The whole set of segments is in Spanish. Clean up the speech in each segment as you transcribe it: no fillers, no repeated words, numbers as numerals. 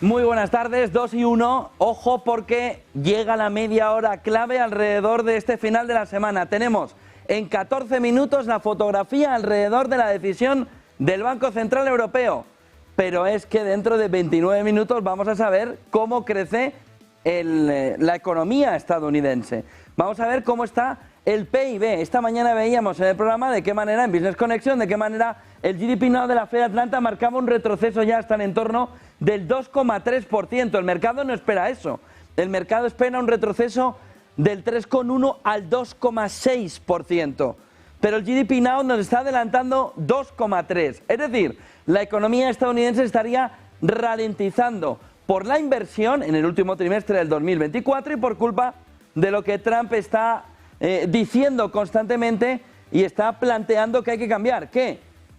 Muy buenas tardes, 2 y 1. Ojo porque llega la media hora clave alrededor de este final de la semana. Tenemos en 14 minutos la fotografía alrededor de la decisión del Banco Central Europeo. Pero es que dentro de 29 minutos vamos a saber cómo crece la economía estadounidense. Vamos a ver cómo está el PIB. Esta mañana veíamos en el programa de qué manera, en Business Connection, de qué manera el GDP Now de la Fed Atlanta marcaba un retroceso ya hasta en entorno del 2,3%. El mercado no espera eso. El mercado espera un retroceso del 3,1 al 2,6%. Pero el GDP Now nos está adelantando 2,3. Es decir, la economía estadounidense estaría ralentizando por la inversión en el último trimestre del 2024 y por culpa de lo que Trump está diciendo constantemente y está planteando que hay que cambiar. ¿Qué?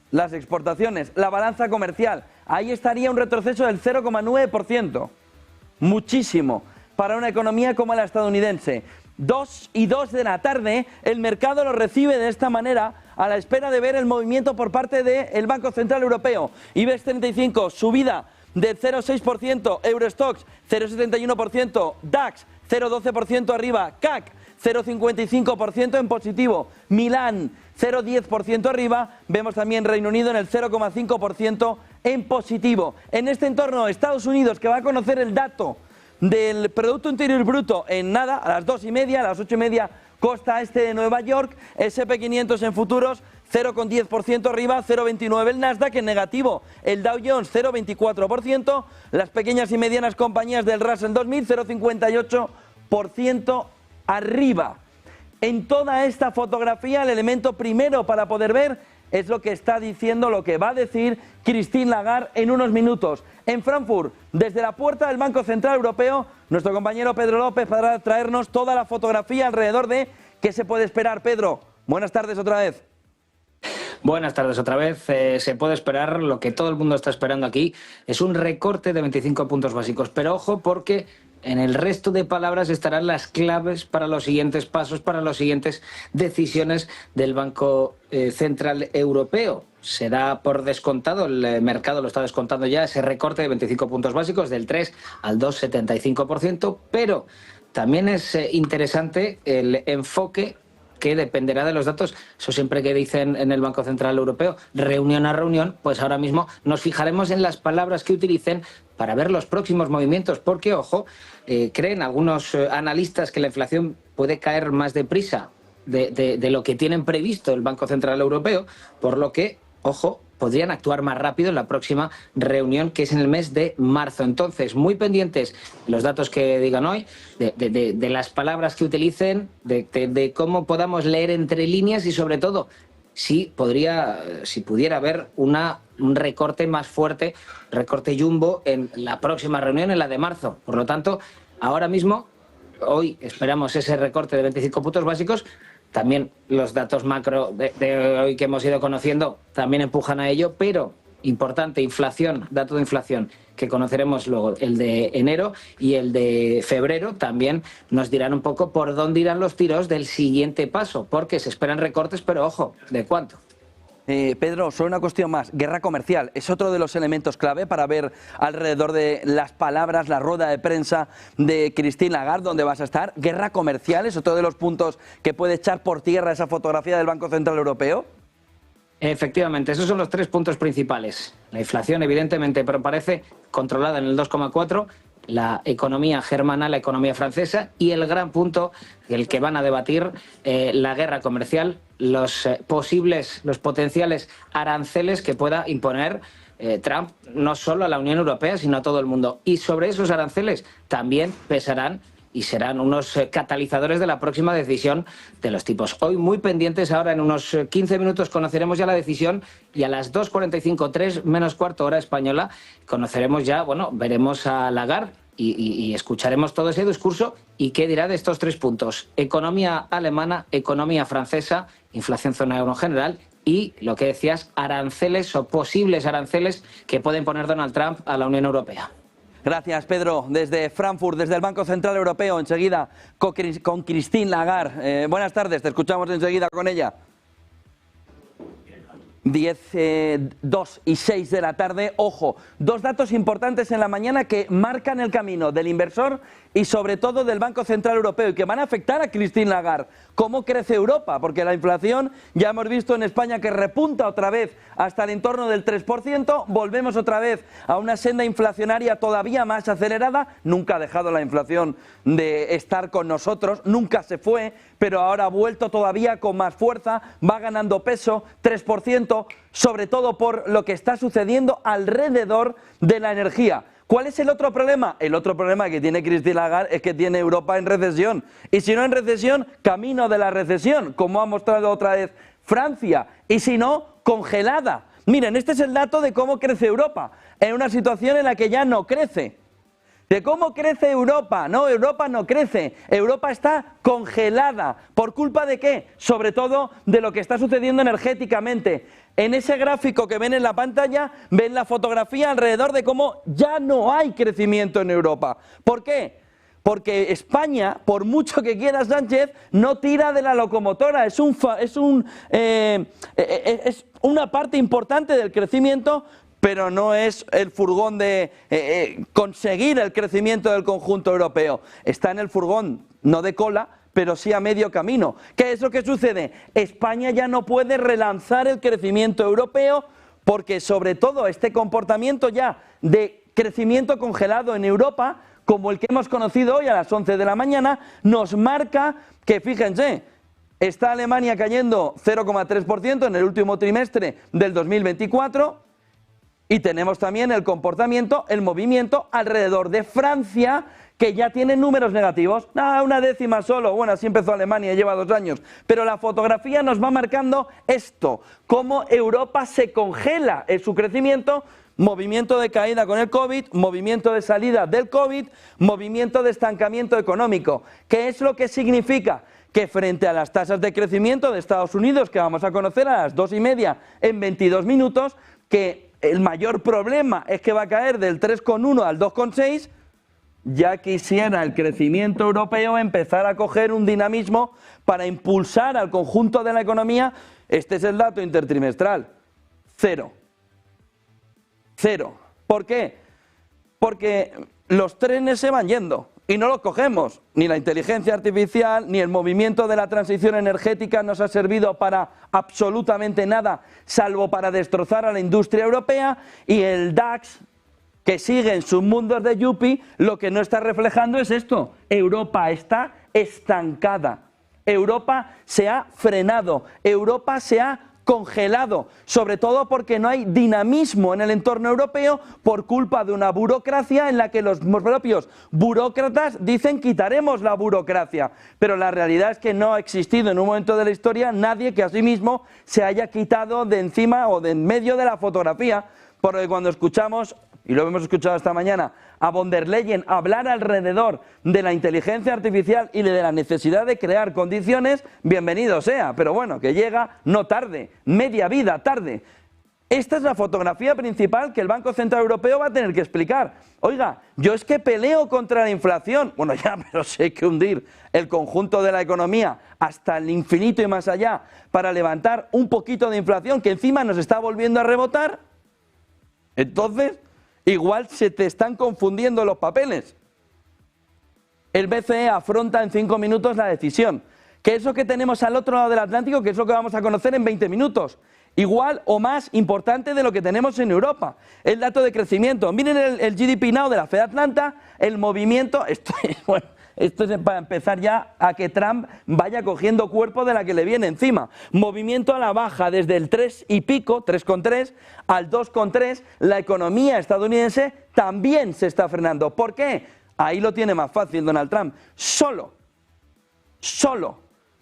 Las exportaciones, la balanza comercial. Ahí estaría un retroceso del 0,9%. Muchísimo para una economía como la estadounidense. 2 y 2 de la tarde, el mercado lo recibe de esta manera a la espera de ver el movimiento por parte del Banco Central Europeo. IBEX 35, subida del 0,6%, Eurostoxx 0,71%, DAX 0,12% arriba, CAC 0,55% en positivo, Milán 0,10% arriba, vemos también Reino Unido en el 0,5% en positivo. En este entorno, Estados Unidos, que va a conocer el dato del Producto Interior Bruto en nada, a las 2:30, a las 8:30, costa este de Nueva York, S&P 500 en futuros 0,10% arriba, 0,29% el Nasdaq en negativo, el Dow Jones 0,24%, las pequeñas y medianas compañías del Russell 2000 0,58% arriba. En toda esta fotografía, el elemento primero para poder ver es lo que está diciendo, lo que va a decir Christine Lagarde en unos minutos. En Frankfurt, desde la puerta del Banco Central Europeo, nuestro compañero Pedro López podrá traernos toda la fotografía alrededor de qué se puede esperar. Pedro, buenas tardes otra vez. Buenas tardes otra vez. Se puede esperar lo que todo el mundo está esperando aquí. Es un recorte de 25 puntos básicos. Pero ojo, porque en el resto de palabras estarán las claves para los siguientes pasos, para las siguientes decisiones del Banco Central Europeo. Se da por descontado, el mercado lo está descontando ya, ese recorte de 25 puntos básicos del 3 al 2,75%, pero también es interesante el enfoque que dependerá de los datos, eso siempre que dicen en el Banco Central Europeo, reunión a reunión, pues ahora mismo nos fijaremos en las palabras que utilicen para ver los próximos movimientos, porque, ojo, creen algunos analistas que la inflación puede caer más deprisa de lo que tienen previsto el Banco Central Europeo, por lo que, ojo, podrían actuar más rápido en la próxima reunión, que es en el mes de marzo. Entonces, muy pendientes los datos que digan hoy, de las palabras que utilicen, de cómo podamos leer entre líneas y, sobre todo, si pudiera haber un recorte más fuerte, recorte jumbo en la próxima reunión, en la de marzo. Por lo tanto, ahora mismo, hoy esperamos ese recorte de 25 puntos básicos. También los datos macro de hoy que hemos ido conociendo también empujan a ello, pero importante, inflación, dato de inflación que conoceremos luego, el de enero y el de febrero, también nos dirán un poco por dónde irán los tiros del siguiente paso, porque se esperan recortes, pero ojo, ¿de cuánto? Pedro, solo una cuestión más. Guerra comercial es otro de los elementos clave para ver alrededor de las palabras, la rueda de prensa de Christine Lagarde, donde vas a estar. Guerra comercial es otro de los puntos que puede echar por tierra esa fotografía del Banco Central Europeo. Efectivamente, esos son los 3 puntos principales. La inflación, evidentemente, pero parece controlada en el 2,4%. La economía germana, la economía francesa, y el gran punto el que van a debatir, la guerra comercial, los potenciales aranceles que pueda imponer Trump no solo a la Unión Europea, sino a todo el mundo. Y sobre esos aranceles también pesarán y serán unos catalizadores de la próxima decisión de los tipos. Hoy muy pendientes, ahora en unos 15 minutos conoceremos ya la decisión y a las 2:45, 3 menos cuarto hora española, conoceremos ya, veremos a Lagarde y escucharemos todo ese discurso y qué dirá de estos 3 puntos. Economía alemana, economía francesa, inflación zona euro en general y, lo que decías, aranceles o posibles aranceles que pueden poner Donald Trump a la Unión Europea. Gracias, Pedro. Desde Frankfurt, desde el Banco Central Europeo, enseguida con Christine Lagarde. Buenas tardes, te escuchamos enseguida con ella. 2 y 6 de la tarde. Ojo, dos datos importantes en la mañana que marcan el camino del inversor y sobre todo del Banco Central Europeo y que van a afectar a Christine Lagarde. ¿Cómo crece Europa? Porque la inflación ya hemos visto en España que repunta otra vez hasta el entorno del 3%, volvemos otra vez a una senda inflacionaria todavía más acelerada. Nunca ha dejado la inflación de estar con nosotros, nunca se fue, pero ahora ha vuelto todavía con más fuerza, va ganando peso, 3%, sobre todo por lo que está sucediendo alrededor de la energía. ¿Cuál es el otro problema? El otro problema que tiene Christine Lagarde es que tiene Europa en recesión. Y si no en recesión, camino de la recesión, como ha mostrado otra vez Francia. Y si no, congelada. Miren, este es el dato de cómo crece Europa, en una situación en la que ya no crece. ¿De cómo crece Europa? No, Europa no crece. Europa está congelada. ¿Por culpa de qué? Sobre todo de lo que está sucediendo energéticamente. En ese gráfico que ven en la pantalla, ven la fotografía alrededor de cómo ya no hay crecimiento en Europa. ¿Por qué? Porque España, por mucho que quiera Sánchez, no tira de la locomotora. Es una parte importante del crecimiento, pero no es el furgón de conseguir el crecimiento del conjunto europeo. Está en el furgón, no de cola, pero sí a medio camino. ¿Qué es lo que sucede? España ya no puede relanzar el crecimiento europeo porque sobre todo este comportamiento ya de crecimiento congelado en Europa, como el que hemos conocido hoy a las 11 de la mañana, nos marca que, fíjense, está Alemania cayendo 0,3% en el último trimestre del 2024, y tenemos también el comportamiento, el movimiento alrededor de Francia, que ya tiene números negativos. Una décima solo, bueno, así empezó Alemania, lleva 2 años. Pero la fotografía nos va marcando esto, cómo Europa se congela en su crecimiento, movimiento de caída con el COVID, movimiento de salida del COVID, movimiento de estancamiento económico. ¿Qué es lo que significa? Que frente a las tasas de crecimiento de Estados Unidos, que vamos a conocer a las 2:30 en 22 minutos, que el mayor problema es que va a caer del 3,1 al 2,6, ya quisiera el crecimiento europeo empezar a coger un dinamismo para impulsar al conjunto de la economía. Este es el dato intertrimestral, 0. ¿Por qué? Porque los trenes se van yendo y no los cogemos. Ni la inteligencia artificial, ni el movimiento de la transición energética nos ha servido para absolutamente nada, salvo para destrozar a la industria europea, y el DAX, que sigue en sus mundos de yuppie, lo que no está reflejando es esto: Europa está estancada, Europa se ha frenado, Europa se ha congelado, sobre todo porque no hay dinamismo en el entorno europeo por culpa de una burocracia en la que los propios burócratas dicen quitaremos la burocracia, pero la realidad es que no ha existido en un momento de la historia nadie que a sí mismo se haya quitado de encima o de en medio de la fotografía, porque cuando escuchamos, y lo hemos escuchado esta mañana, a von der Leyen hablar alrededor de la inteligencia artificial y de la necesidad de crear condiciones, bienvenido sea, pero bueno, que llega no tarde, media vida tarde. Esta es la fotografía principal que el Banco Central Europeo va a tener que explicar. Oiga, yo es que peleo contra la inflación. Bueno, ya, pero si hay que hundir el conjunto de la economía hasta el infinito y más allá para levantar un poquito de inflación que encima nos está volviendo a rebotar, entonces igual se te están confundiendo los papeles. El BCE afronta en 5 minutos la decisión. ¿Qué es lo que tenemos al otro lado del Atlántico? ¿Qué es lo que vamos a conocer en 20 minutos? Igual o más importante de lo que tenemos en Europa. El dato de crecimiento. Miren el GDP Now de la Fed Atlanta, el movimiento. Esto es para empezar ya a que Trump vaya cogiendo cuerpo de la que le viene encima. Movimiento a la baja desde el 3 y pico, 3,3 al 2,3. La economía estadounidense también se está frenando. ¿Por qué? Ahí lo tiene más fácil Donald Trump. Solo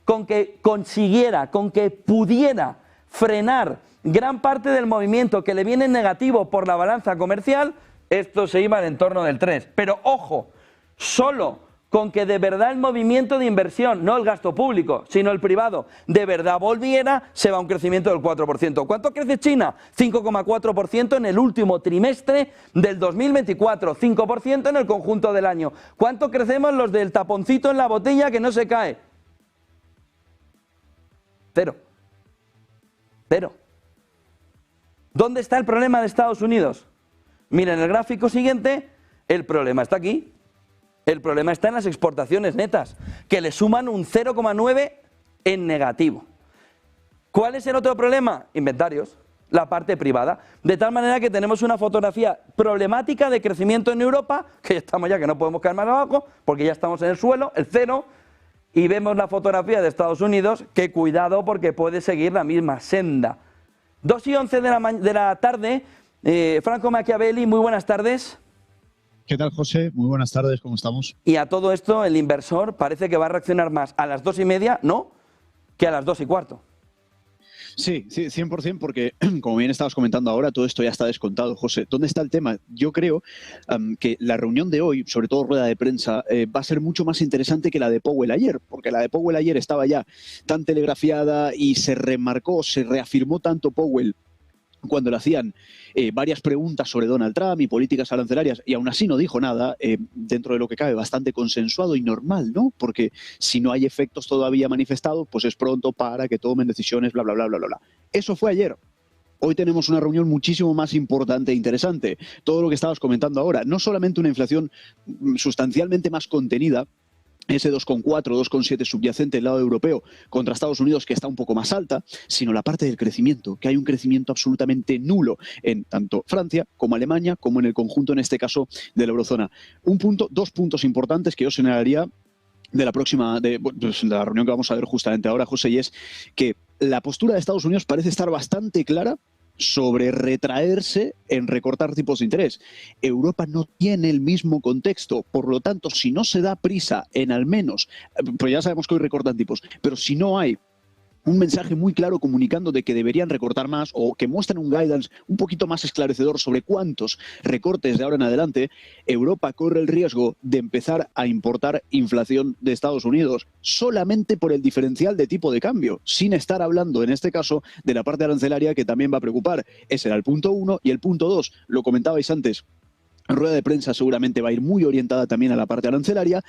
con que consiguiera, con que pudiera frenar gran parte del movimiento que le viene negativo por la balanza comercial, esto se iba al entorno del 3. Pero ojo, solo con que de verdad el movimiento de inversión, no el gasto público, sino el privado, de verdad volviera, se va a un crecimiento del 4%. ¿Cuánto crece China? 5,4% en el último trimestre del 2024, 5% en el conjunto del año. ¿Cuánto crecemos los del taponcito en la botella que no se cae? 0. ¿Dónde está el problema de Estados Unidos? Miren el gráfico siguiente, el problema está aquí. El problema está en las exportaciones netas, que le suman un 0,9 en negativo. ¿Cuál es el otro problema? Inventarios, la parte privada. De tal manera que tenemos una fotografía problemática de crecimiento en Europa, que estamos ya que no podemos caer más abajo, porque ya estamos en el suelo, el cero, y vemos la fotografía de Estados Unidos, que cuidado porque puede seguir la misma senda. 2:11 de la tarde, Franco Machiavelli, muy buenas tardes. ¿Qué tal, José? Muy buenas tardes, ¿cómo estamos? Y a todo esto el inversor parece que va a reaccionar más a las 2:30, ¿no?, que a las 2:15. Sí, 100%, porque como bien estabas comentando ahora, todo esto ya está descontado, José. ¿Dónde está el tema? Yo creo que la reunión de hoy, sobre todo rueda de prensa, va a ser mucho más interesante que la de Powell ayer, porque la de Powell ayer estaba ya tan telegrafiada y se remarcó, se reafirmó tanto Powell cuando le hacían varias preguntas sobre Donald Trump y políticas arancelarias, y aún así no dijo nada, dentro de lo que cabe bastante consensuado y normal, ¿no? Porque si no hay efectos todavía manifestados, pues es pronto para que tomen decisiones, bla, bla, bla, bla, bla, bla. Eso fue ayer. Hoy tenemos una reunión muchísimo más importante e interesante. Todo lo que estabas comentando ahora, no solamente una inflación sustancialmente más contenida, ese 2,4, 2,7 subyacente del lado europeo contra Estados Unidos, que está un poco más alta, sino la parte del crecimiento, que hay un crecimiento absolutamente nulo en tanto Francia como Alemania, como en el conjunto, en este caso, de la eurozona. Dos puntos importantes que yo señalaría de la próxima, de la reunión que vamos a ver justamente ahora, José, y es que la postura de Estados Unidos parece estar bastante clara sobre retraerse en recortar tipos de interés. Europa no tiene el mismo contexto, por lo tanto, si no se da prisa en al menos, pues ya sabemos que hoy recortan tipos, pero si no hay un mensaje muy claro comunicando de que deberían recortar más o que muestren un guidance un poquito más esclarecedor sobre cuántos recortes de ahora en adelante, Europa corre el riesgo de empezar a importar inflación de Estados Unidos solamente por el diferencial de tipo de cambio, sin estar hablando en este caso de la parte arancelaria, que también va a preocupar. Ese era el punto 1. Y el punto 2, lo comentabais antes, en rueda de prensa seguramente va a ir muy orientada también a la parte arancelaria,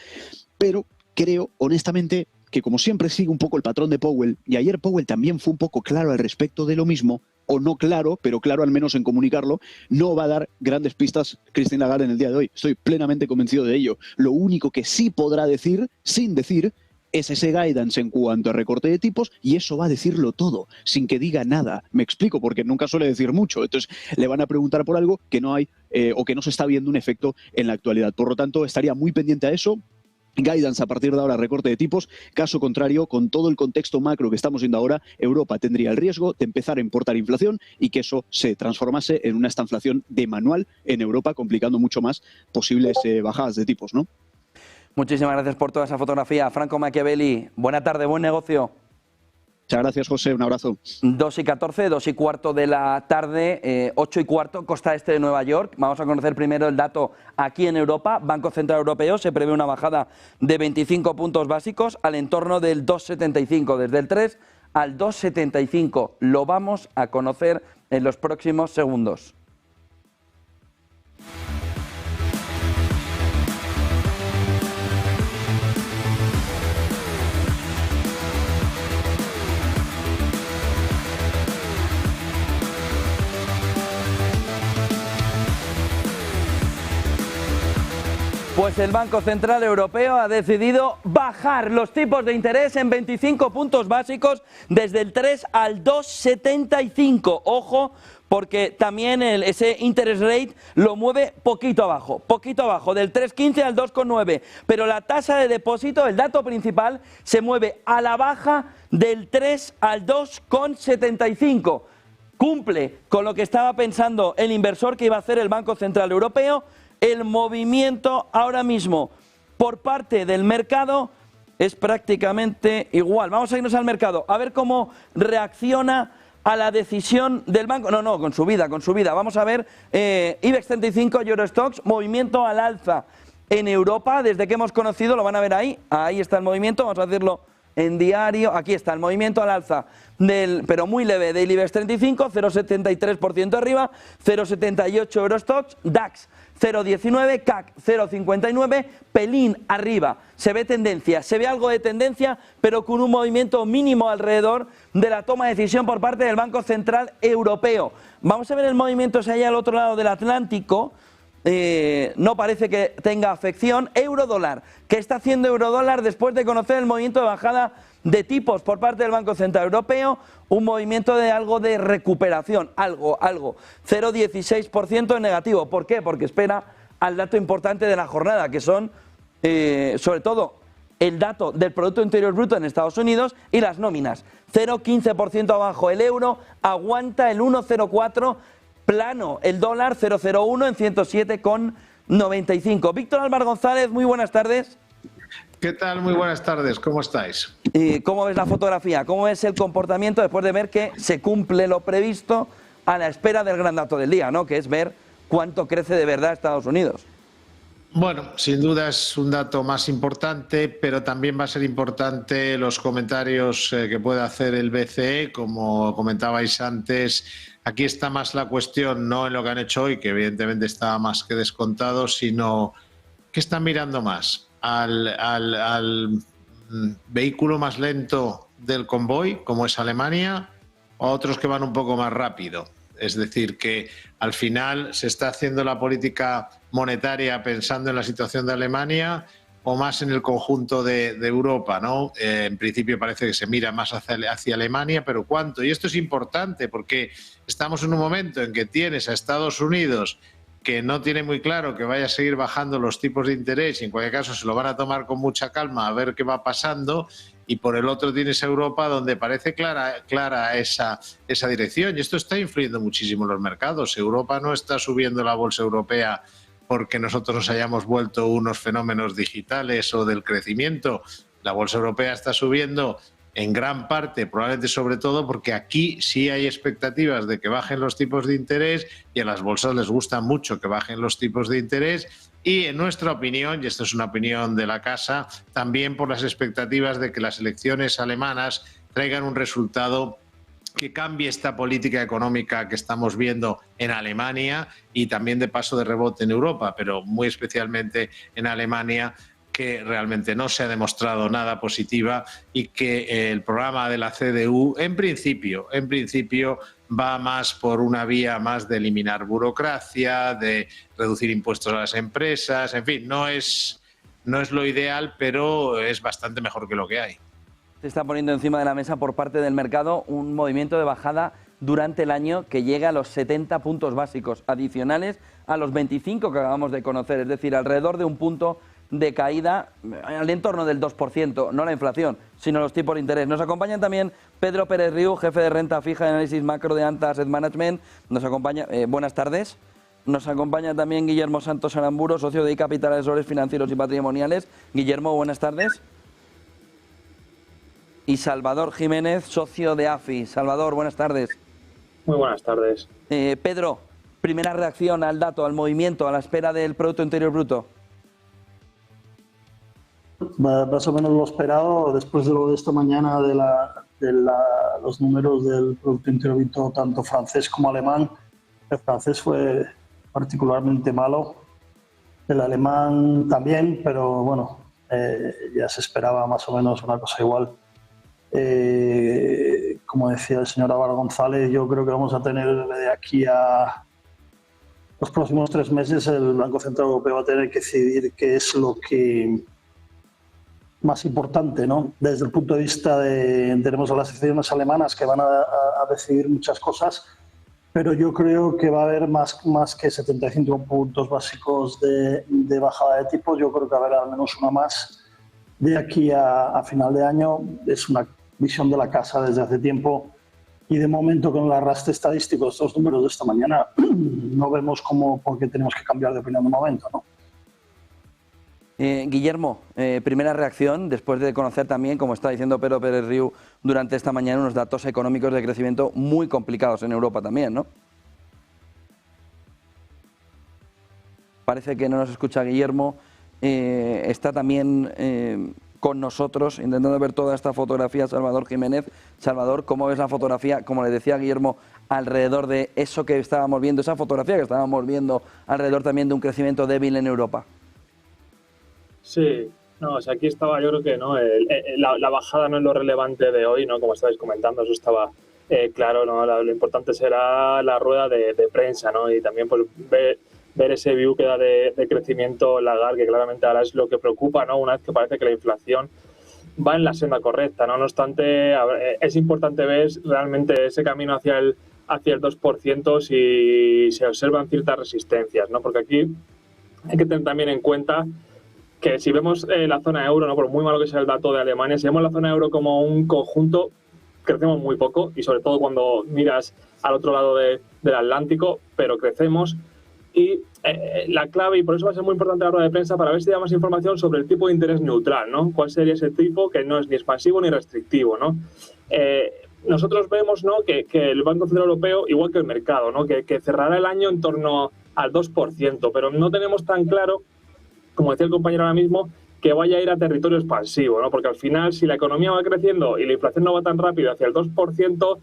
pero creo honestamente que, como siempre, sigue un poco el patrón de Powell, y ayer Powell también fue un poco claro al respecto de lo mismo, o no claro, pero claro al menos en comunicarlo. No va a dar grandes pistas Christine Lagarde en el día de hoy. Estoy plenamente convencido de ello. Lo único que sí podrá decir, sin decir, es ese guidance en cuanto a recorte de tipos, y eso va a decirlo todo, sin que diga nada. Me explico, porque nunca suele decir mucho. Entonces le van a preguntar por algo que no hay o que no se está viendo un efecto en la actualidad. Por lo tanto, estaría muy pendiente a eso. Guidance a partir de ahora, recorte de tipos. Caso contrario, con todo el contexto macro que estamos viendo ahora, Europa tendría el riesgo de empezar a importar inflación y que eso se transformase en una estanflación de manual en Europa, complicando mucho más posibles bajadas de tipos, ¿no? Muchísimas gracias por toda esa fotografía. Franco Machiavelli, buena tarde, buen negocio. Muchas gracias, José. Un abrazo. 2:14, 2:15 de la tarde, 8:15, costa este de Nueva York. Vamos a conocer primero el dato aquí en Europa. Banco Central Europeo se prevé una bajada de 25 puntos básicos al entorno del 2,75, desde el 3 al 2,75. Lo vamos a conocer en los próximos segundos. Pues el Banco Central Europeo ha decidido bajar los tipos de interés en 25 puntos básicos desde el 3 al 2,75. Ojo, porque también ese interest rate lo mueve poquito abajo, del 3,15 al 2,9. Pero la tasa de depósito, el dato principal, se mueve a la baja del 3 al 2,75. Cumple con lo que estaba pensando el inversor que iba a hacer el Banco Central Europeo. El movimiento ahora mismo por parte del mercado es prácticamente igual. Vamos a irnos al mercado a ver cómo reacciona a la decisión del banco. No, con subida. Vamos a ver IBEX 35, Eurostoxx, movimiento al alza en Europa desde que hemos conocido, lo van a ver ahí está el movimiento, vamos a hacerlo en diario. Aquí está el movimiento al alza, pero muy leve, del IBEX 35, 0,73% arriba, 0,78 Eurostoxx, DAX 0,19, CAC 0,59, pelín arriba. Se ve tendencia, se ve algo de tendencia, pero con un movimiento mínimo alrededor de la toma de decisión por parte del Banco Central Europeo. Vamos a ver el movimiento si hay al otro lado del Atlántico. No parece que tenga afección. Eurodólar, ¿qué está haciendo Eurodólar después de conocer el movimiento de bajada de tipos por parte del Banco Central Europeo? Un movimiento de algo de recuperación, algo, 0,16% en negativo. ¿Por qué? Porque espera al dato importante de la jornada, que son, sobre todo, el dato del Producto Interior Bruto en Estados Unidos y las nóminas. 0,15% abajo el euro, aguanta el 1,04%. Plano el dólar, 0,01 en 107,95. Víctor Álvaro González, muy buenas tardes. ¿Qué tal? Muy buenas tardes, ¿cómo estáis? ¿Cómo ves la fotografía? ¿Cómo es el comportamiento después de ver que se cumple lo previsto a la espera del gran dato del día, ¿no? Que es ver cuánto crece de verdad Estados Unidos? Bueno, sin duda es un dato más importante, pero también va a ser importante los comentarios que pueda hacer el BCE, como comentabais antes. Aquí está más la cuestión, no en lo que han hecho hoy, que evidentemente está más que descontado, sino que están mirando más al vehículo más lento del convoy, como es Alemania, o a otros que van un poco más rápido. Es decir, que al final se está haciendo la política monetaria pensando en la situación de Alemania o más en el conjunto de Europa, ¿no? En principio parece que se mira más hacia Alemania, pero ¿cuánto? Y esto es importante porque estamos en un momento en que tienes a Estados Unidos que no tiene muy claro que vaya a seguir bajando los tipos de interés y en cualquier caso se lo van a tomar con mucha calma a ver qué va pasando, y por el otro tienes a Europa donde parece clara esa dirección, y esto está influyendo muchísimo en los mercados. Europa no está subiendo la bolsa europea porque nosotros nos hayamos vuelto unos fenómenos digitales o del crecimiento. La bolsa europea está subiendo en gran parte, probablemente sobre todo, porque aquí sí hay expectativas de que bajen los tipos de interés y a las bolsas les gusta mucho que bajen los tipos de interés. Y en nuestra opinión, y esto es una opinión de la casa, también por las expectativas de que las elecciones alemanas traigan un resultado que cambie esta política económica que estamos viendo en Alemania y también de paso de rebote en Europa, pero muy especialmente en Alemania, que realmente no se ha demostrado nada positiva y que el programa de la CDU en principio va más por una vía más de eliminar burocracia, de reducir impuestos a las empresas, en fin, no es lo ideal, pero es bastante mejor que lo que hay. Se está poniendo encima de la mesa por parte del mercado un movimiento de bajada durante el año que llega a los 70 puntos básicos adicionales a los 25 que acabamos de conocer, es decir, alrededor de un punto de caída al entorno del 2%, no la inflación, sino los tipos de interés. Nos acompaña también Pedro Pérez Riu, jefe de renta fija de análisis macro de Anta Asset Management. Nos acompaña, buenas tardes. Nos acompaña también Guillermo Santos Aramburu, socio de iCapital Asesores Financieros y Patrimoniales. Guillermo, buenas tardes. Y Salvador Jiménez, socio de AFI. Salvador, buenas tardes. Muy buenas tardes. Pedro, primera reacción al dato, al movimiento, a la espera del Producto Interior Bruto. Más o menos lo esperado después de lo de esta mañana de los números del Producto Interior Bruto, tanto francés como alemán. El francés fue particularmente malo, el alemán también, pero bueno, ya se esperaba más o menos una cosa igual. Como decía el señor Álvaro González, yo creo que vamos a tener de aquí a los próximos 3 meses el Banco Central Europeo va a tener que decidir qué es lo que más importante, ¿no? Desde el punto de vista tenemos a las elecciones alemanas que van a decidir muchas cosas, pero yo creo que va a haber más que 75 puntos básicos de bajada de tipos. Yo creo que va a haber al menos una más de aquí a final de año. Es una visión de la casa desde hace tiempo y de momento con el arrastre estadístico de estos números de esta mañana no vemos por qué tenemos que cambiar de opinión de momento, ¿no? Guillermo, primera reacción después de conocer también, como está diciendo Pedro Pérez Riu durante esta mañana, unos datos económicos de crecimiento muy complicados en Europa también, ¿no? Parece que no nos escucha Guillermo. Está también con nosotros, intentando ver toda esta fotografía, Salvador Jiménez. Salvador, ¿cómo ves la fotografía, como le decía Guillermo, alrededor de eso que estábamos viendo, esa fotografía que estábamos viendo alrededor también de un crecimiento débil en Europa? Sí, no, o sea, aquí estaba, yo creo que no, la bajada no es lo relevante de hoy, ¿no? Como estabais comentando, eso estaba claro, ¿no? Lo importante será la rueda de prensa, ¿no? Y también pues ver ese view que da de crecimiento Lagarde, que claramente ahora es lo que preocupa, ¿no? Una vez que parece que la inflación va en la senda correcta, ¿no? No obstante, es importante ver realmente ese camino hacia el 2% si se observan ciertas resistencias, ¿no? Porque aquí hay que tener también en cuenta que si vemos la zona euro, ¿no? Por muy malo que sea el dato de Alemania, si vemos la zona euro como un conjunto, crecemos muy poco, y sobre todo cuando miras al otro lado del Atlántico, pero crecemos. Y la clave, y por eso va a ser muy importante la rueda de prensa, para ver si da más información sobre el tipo de interés neutral, ¿no? ¿Cuál sería ese tipo que no es ni expansivo ni restrictivo, ¿no? Nosotros vemos, ¿no?, que el Banco Central Europeo, igual que el mercado, ¿no?, que cerrará el año en torno al 2%, pero no tenemos tan claro, como decía el compañero ahora mismo, que vaya a ir a territorio expansivo, ¿no? Porque al final, si la economía va creciendo y la inflación no va tan rápido hacia el 2%,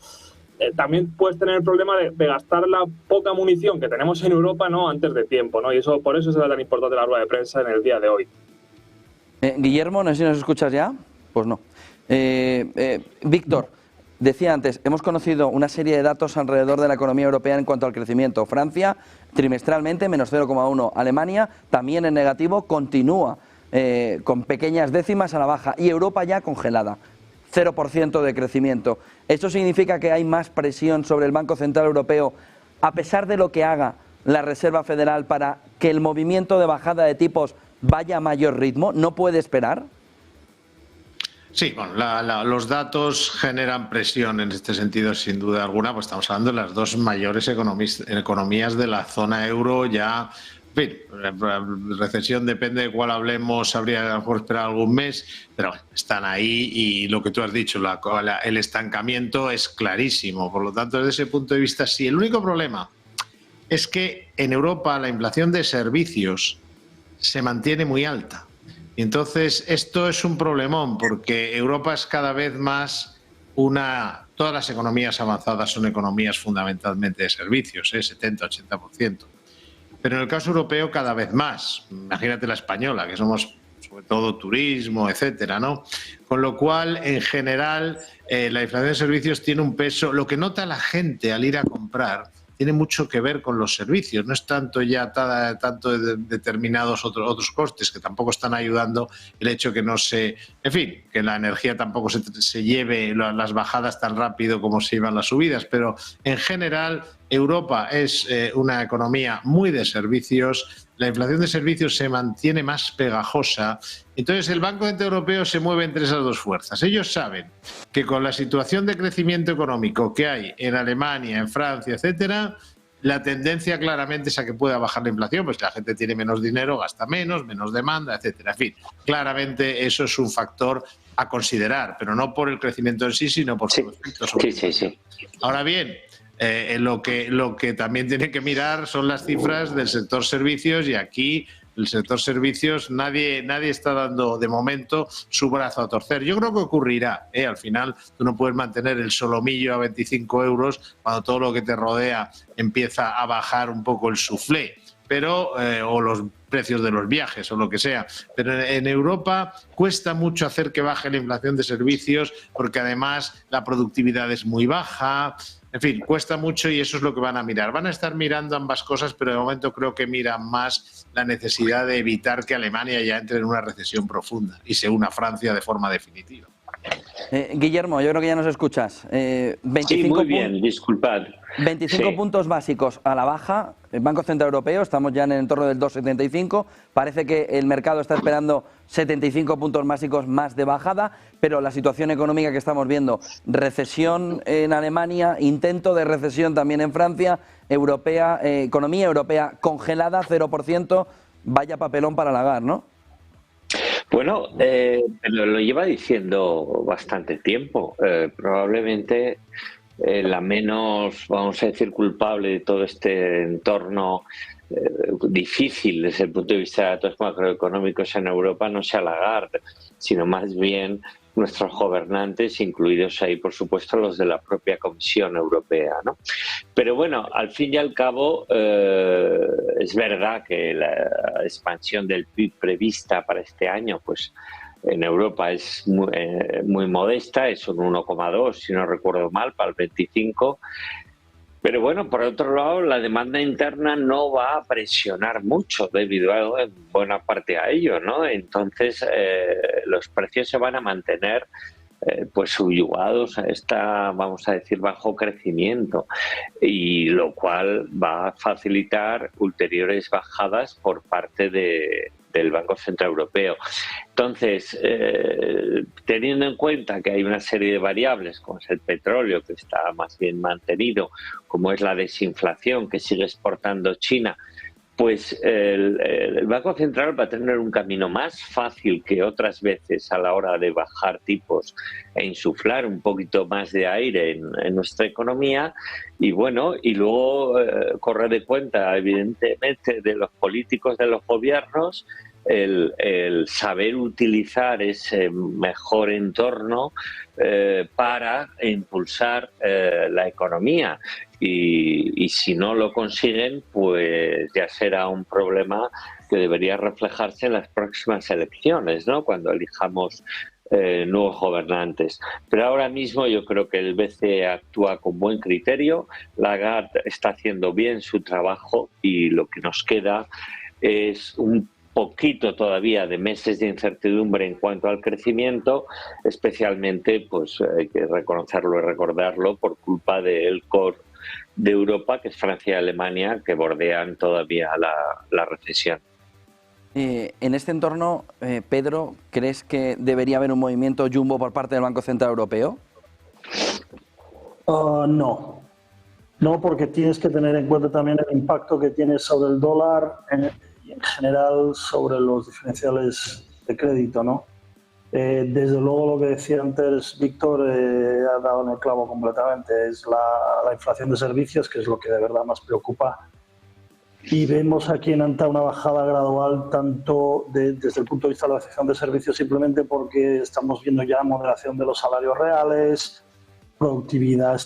también puedes tener el problema de gastar la poca munición que tenemos en Europa, ¿no?, antes de tiempo, ¿no? Y por eso será tan importante la rueda de prensa en el día de hoy. Guillermo, no sé si nos escuchas ya. Pues no. Víctor, decía antes, hemos conocido una serie de datos alrededor de la economía europea en cuanto al crecimiento. Francia, trimestralmente, menos 0,1. Alemania, también en negativo, continúa con pequeñas décimas a la baja. Y Europa ya congelada, 0% de crecimiento. ¿Esto significa que hay más presión sobre el Banco Central Europeo, a pesar de lo que haga la Reserva Federal, para que el movimiento de bajada de tipos vaya a mayor ritmo? ¿No puede esperar? Sí, bueno, los datos generan presión en este sentido, sin duda alguna, pues estamos hablando de las dos mayores economías de la zona euro ya. En fin, recesión depende de cuál hablemos, habría a lo mejor esperar algún mes, pero bueno, están ahí, y lo que tú has dicho, el estancamiento es clarísimo. Por lo tanto, desde ese punto de vista, sí. El único problema es que en Europa la inflación de servicios se mantiene muy alta. Y entonces esto es un problemón, porque Europa es cada vez más todas las economías avanzadas son economías fundamentalmente de servicios, 70-80%. Pero en el caso europeo cada vez más. Imagínate la española, que somos sobre todo turismo, etcétera, ¿no? Con lo cual, en general, la inflación de servicios tiene un peso. Lo que nota la gente al ir a comprar tiene mucho que ver con los servicios, no es tanto ya tanto de determinados otros costes, que tampoco están ayudando el hecho que no se... En fin, que la energía tampoco se lleve las bajadas tan rápido como se llevan las subidas, pero en general Europa es una economía muy de servicios, la inflación de servicios se mantiene más pegajosa. Entonces el Banco Central Europeo se mueve entre esas dos fuerzas. Ellos saben que con la situación de crecimiento económico que hay en Alemania, en Francia, etcétera, la tendencia claramente es a que pueda bajar la inflación, pues la gente tiene menos dinero, gasta menos demanda, etcétera. En fin, claramente eso es un factor a considerar, pero no por el crecimiento en sí, sino por sus efectos. Sí. Ahora bien, lo que también tiene que mirar son las cifras del sector servicios, y aquí el sector servicios nadie está dando de momento su brazo a torcer. Yo creo que ocurrirá, al final tú no puedes mantener el solomillo a 25 euros cuando todo lo que te rodea empieza a bajar un poco el suflé, pero o los precios de los viajes o lo que sea. Pero en Europa cuesta mucho hacer que baje la inflación de servicios, porque además la productividad es muy baja. En fin, cuesta mucho, y eso es lo que van a mirar. Van a estar mirando ambas cosas, pero de momento creo que miran más la necesidad de evitar que Alemania ya entre en una recesión profunda y se una a Francia de forma definitiva. Guillermo, yo creo que ya nos escuchas. 25 sí, muy bien, disculpad. 25 puntos básicos a la baja. El Banco Central Europeo, estamos ya en el entorno del 2,75. Parece que el mercado está esperando 75 puntos básicos más de bajada, pero la situación económica que estamos viendo, recesión en Alemania, intento de recesión también en Francia, economía europea congelada, 0%, vaya papelón para Lagarde, ¿no? Bueno, lo lleva diciendo bastante tiempo. Probablemente la menos, vamos a decir, culpable de todo este entorno difícil desde el punto de vista de datos macroeconómicos en Europa no sea Lagarde, sino más bien nuestros gobernantes, incluidos ahí, por supuesto, los de la propia Comisión Europea, ¿no? Pero bueno, al fin y al cabo, es verdad que la expansión del PIB prevista para este año, pues en Europa es muy modesta, es un 1,2, si no recuerdo mal, para el 25. Pero bueno, por otro lado, la demanda interna no va a presionar mucho debido en buena parte a ello, ¿no? Entonces, los precios se van a mantener pues subyugados a esta, vamos a decir, bajo crecimiento, y lo cual va a facilitar ulteriores bajadas por parte del Banco Central Europeo. Entonces, teniendo en cuenta que hay una serie de variables, como es el petróleo, que está más bien mantenido, como es la desinflación que sigue exportando China, pues el Banco Central va a tener un camino más fácil que otras veces a la hora de bajar tipos e insuflar un poquito más de aire en nuestra economía. Y bueno, y luego corre de cuenta, evidentemente, de los políticos de los gobiernos, el saber utilizar ese mejor entorno para impulsar la economía. Y si no lo consiguen, pues ya será un problema que debería reflejarse en las próximas elecciones, ¿no? Cuando elijamos nuevos gobernantes. Pero ahora mismo yo creo que el BCE actúa con buen criterio, Lagarde está haciendo bien su trabajo y lo que nos queda es un poquito todavía de meses de incertidumbre en cuanto al crecimiento, especialmente, pues hay que reconocerlo y recordarlo, por culpa del core de Europa, que es Francia y Alemania, que bordean todavía la recesión. En este entorno, Pedro, ¿crees que debería haber un movimiento jumbo por parte del Banco Central Europeo? No. No, porque tienes que tener en cuenta también el impacto que tiene sobre el dólar y en general sobre los diferenciales de crédito, ¿no? Desde luego lo que decía antes Víctor ha dado en el clavo completamente, es la inflación de servicios, que es lo que de verdad más preocupa, y vemos aquí en ANTA una bajada gradual tanto desde el punto de vista de la recepción de servicios, simplemente porque estamos viendo ya moderación de los salarios reales, productividad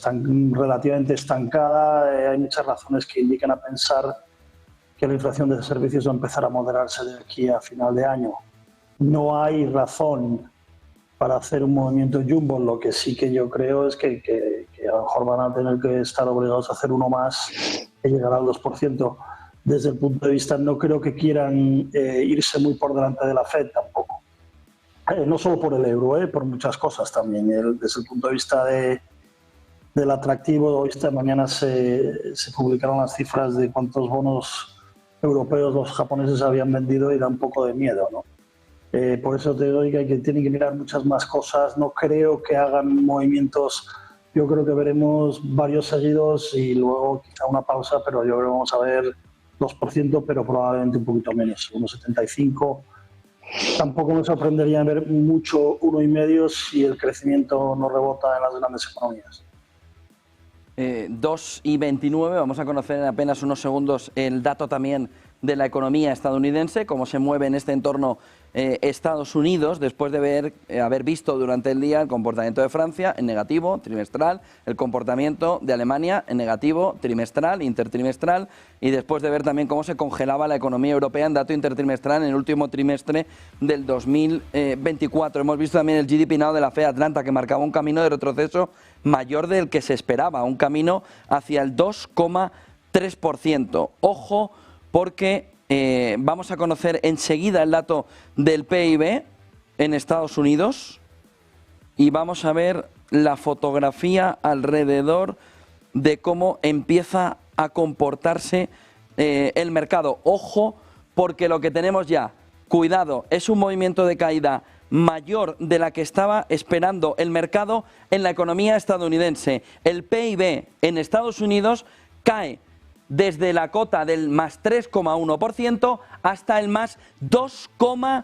relativamente estancada, hay muchas razones que indican a pensar que la inflación de servicios va a empezar a moderarse de aquí a final de año. No hay razón para hacer un movimiento jumbo, lo que sí que yo creo es que a lo mejor van a tener que estar obligados a hacer uno más que llegará al 2%. Desde el punto de vista, no creo que quieran irse muy por delante de la FED tampoco. No solo por el euro, por muchas cosas también. Desde el punto de vista del atractivo, esta mañana se publicaron las cifras de cuántos bonos europeos los japoneses habían vendido y da un poco de miedo, ¿no? Por eso te digo que tienen que mirar muchas más cosas. No creo que hagan movimientos. Yo creo que veremos varios seguidos y luego quizá una pausa, pero yo creo que vamos a ver 2%, pero probablemente un poquito menos, 1,75%. Tampoco me sorprendería ver mucho 1,5% si el crecimiento no rebota en las grandes economías. 2,29. Vamos a conocer en apenas unos segundos el dato también de la economía estadounidense, cómo se mueve en este entorno Estados Unidos, después de haber visto durante el día el comportamiento de Francia en negativo, trimestral, el comportamiento de Alemania en negativo, trimestral, intertrimestral, y después de ver también cómo se congelaba la economía europea en dato intertrimestral en el último trimestre del 2024. Hemos visto también el GDP Now de la FED Atlanta, que marcaba un camino de retroceso mayor del que se esperaba, un camino hacia el 2,3%. Ojo, porque vamos a conocer enseguida el dato del PIB en Estados Unidos y vamos a ver la fotografía alrededor de cómo empieza a comportarse el mercado. Ojo, porque lo que tenemos ya, cuidado, es un movimiento de caída mayor de la que estaba esperando el mercado en la economía estadounidense. El PIB en Estados Unidos cae desde la cota del más 3,1% hasta el más 2,3%.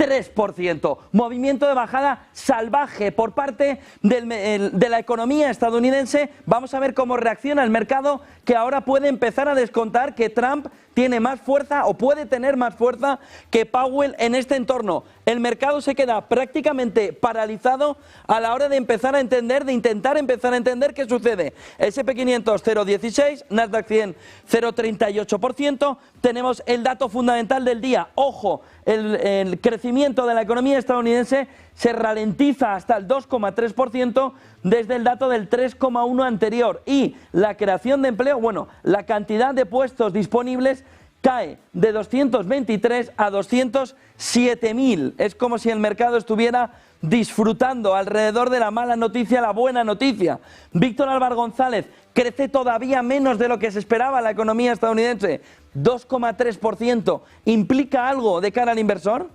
3%. Movimiento de bajada salvaje por parte de la economía estadounidense. Vamos a ver cómo reacciona el mercado, que ahora puede empezar a descontar que Trump tiene más fuerza o puede tener más fuerza que Powell en este entorno. El mercado se queda prácticamente paralizado a la hora de empezar a entender, de intentar empezar a entender qué sucede. S&P 500 0,16, Nasdaq 100 0,38%. Tenemos el dato fundamental del día. Ojo, el crecimiento de la economía estadounidense se ralentiza hasta el 2,3% desde el dato del 3,1 anterior, y la creación de empleo, bueno, la cantidad de puestos disponibles cae de 223 a 207.000. Es como si el mercado estuviera disfrutando alrededor de la mala noticia la buena noticia. Víctor Álvaro González, crece todavía menos de lo que se esperaba la economía estadounidense, 2,3%. ¿Implica algo de cara al inversor?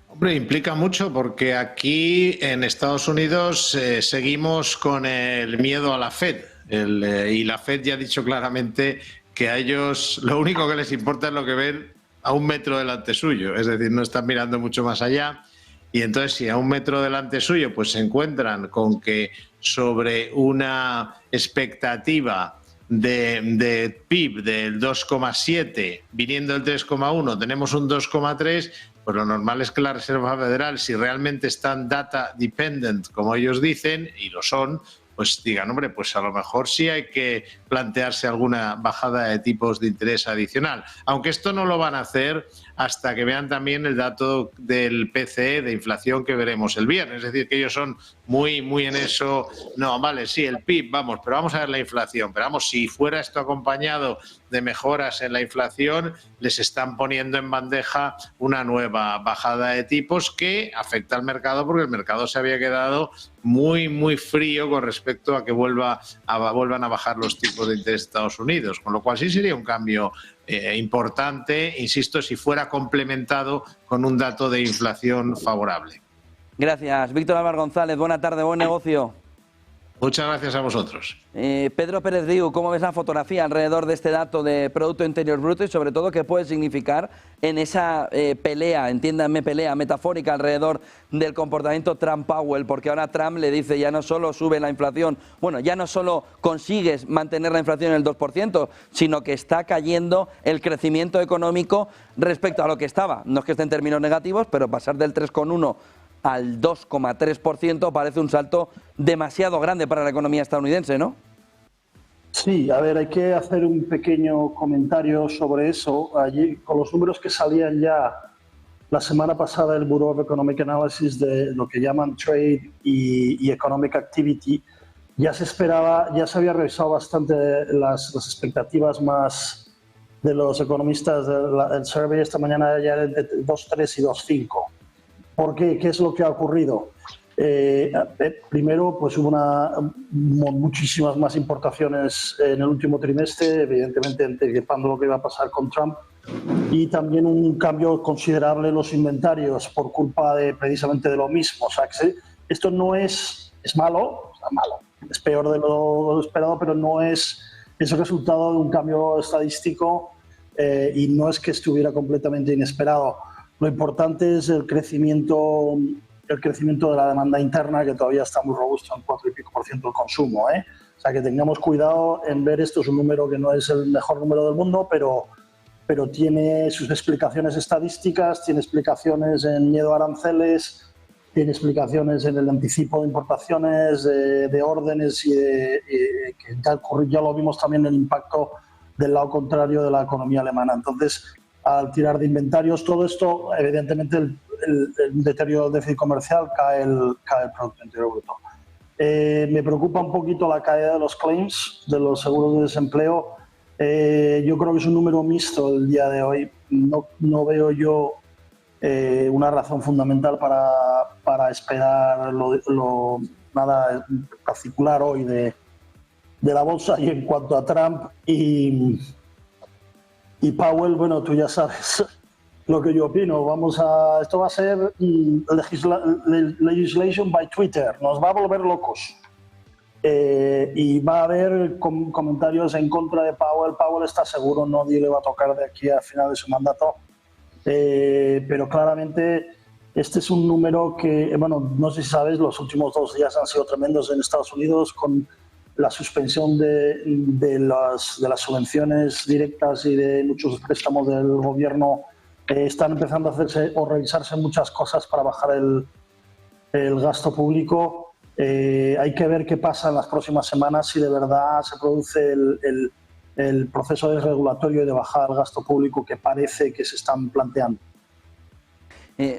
Hombre, implica mucho, porque aquí en Estados Unidos seguimos con el miedo a la Fed. Y la Fed ya ha dicho claramente que a ellos lo único que les importa es lo que ven a un metro delante suyo. Es decir, no están mirando mucho más allá. Y entonces, si a un metro delante suyo pues se encuentran con que sobre una expectativa de PIB del 2,7, viniendo del 3,1, tenemos un 2,3, pues lo normal es que la Reserva Federal, si realmente están data dependent, como ellos dicen, y lo son, pues digan, hombre, pues a lo mejor sí hay que plantearse alguna bajada de tipos de interés adicional. Aunque esto no lo van a hacer hasta que vean también el dato del PCE de inflación que veremos el viernes. Es decir, que ellos son muy en eso. No, vale, sí, el PIB, vamos, pero vamos a ver la inflación. Pero vamos, si fuera esto acompañado de mejoras en la inflación, les están poniendo en bandeja una nueva bajada de tipos que afecta al mercado, porque el mercado se había quedado muy frío con respecto a que vuelvan a bajar los tipos de interés de Estados Unidos. Con lo cual sí sería un cambio importante, insisto, si fuera complementado con un dato de inflación favorable. Gracias, Víctor Álvaro González. Buena tarde, buen negocio. Muchas gracias a vosotros. Pedro Pérez Riu, ¿cómo ves la fotografía alrededor de este dato de Producto Interior Bruto y sobre todo qué puede significar en esa pelea, entiéndanme, pelea metafórica alrededor del comportamiento Trump-Powell? Porque ahora Trump le dice, ya no solo sube la inflación, bueno, ya no solo consigues mantener la inflación en el 2%, sino que está cayendo el crecimiento económico respecto a lo que estaba. No es que esté en términos negativos, pero pasar del 3,1 al 2,3% parece un salto demasiado grande para la economía estadounidense, ¿no? Sí, a ver, hay que hacer un pequeño comentario sobre eso. Allí, con los números que salían ya la semana pasada del Bureau of Economic Analysis de lo que llaman Trade y Economic Activity, ya se esperaba, ya se había revisado bastante las expectativas más de los economistas del survey esta mañana, ya de 2,3 y 2,5. ¿Por qué? ¿Qué es lo que ha ocurrido? Primero, pues hubo muchísimas más importaciones en el último trimestre, evidentemente anticipando lo que iba a pasar con Trump, y también un cambio considerable en los inventarios por culpa precisamente de lo mismo. O sea, que esto no es malo, es peor de lo esperado, pero no es el resultado de un cambio estadístico y no es que estuviera completamente inesperado. Lo importante es el crecimiento de la demanda interna, que todavía está muy robusto, en 4 y pico % del consumo. O sea, que tengamos cuidado en ver esto. Es un número que no es el mejor número del mundo, pero tiene sus explicaciones estadísticas, tiene explicaciones en miedo a aranceles, tiene explicaciones en el anticipo de importaciones, de órdenes y que ya lo vimos también el impacto del lado contrario de la economía alemana. Entonces, al tirar de inventarios, todo esto, evidentemente el deterioro del déficit comercial cae el Producto Interior Bruto. Me preocupa un poquito la caída de los claims, de los seguros de desempleo. Yo creo que es un número mixto el día de hoy. No veo yo una razón fundamental para esperar nada particular hoy de la bolsa. Y en cuanto a Trump y Powell, bueno, tú ya sabes lo que yo opino. Esto va a ser legislation by Twitter. Nos va a volver locos. Y va a haber comentarios en contra de Powell. Powell está seguro, nadie le va a tocar de aquí al final de su mandato. pero claramente este es un número que, bueno, no sé si sabes, los últimos 2 días han sido tremendos en Estados Unidos con la suspensión de las subvenciones directas y de muchos préstamos del gobierno. Están empezando a hacerse o revisarse muchas cosas para bajar el gasto público. Hay que ver qué pasa en las próximas semanas, si de verdad se produce el proceso desregulatorio y de bajar el gasto público que parece que se están planteando.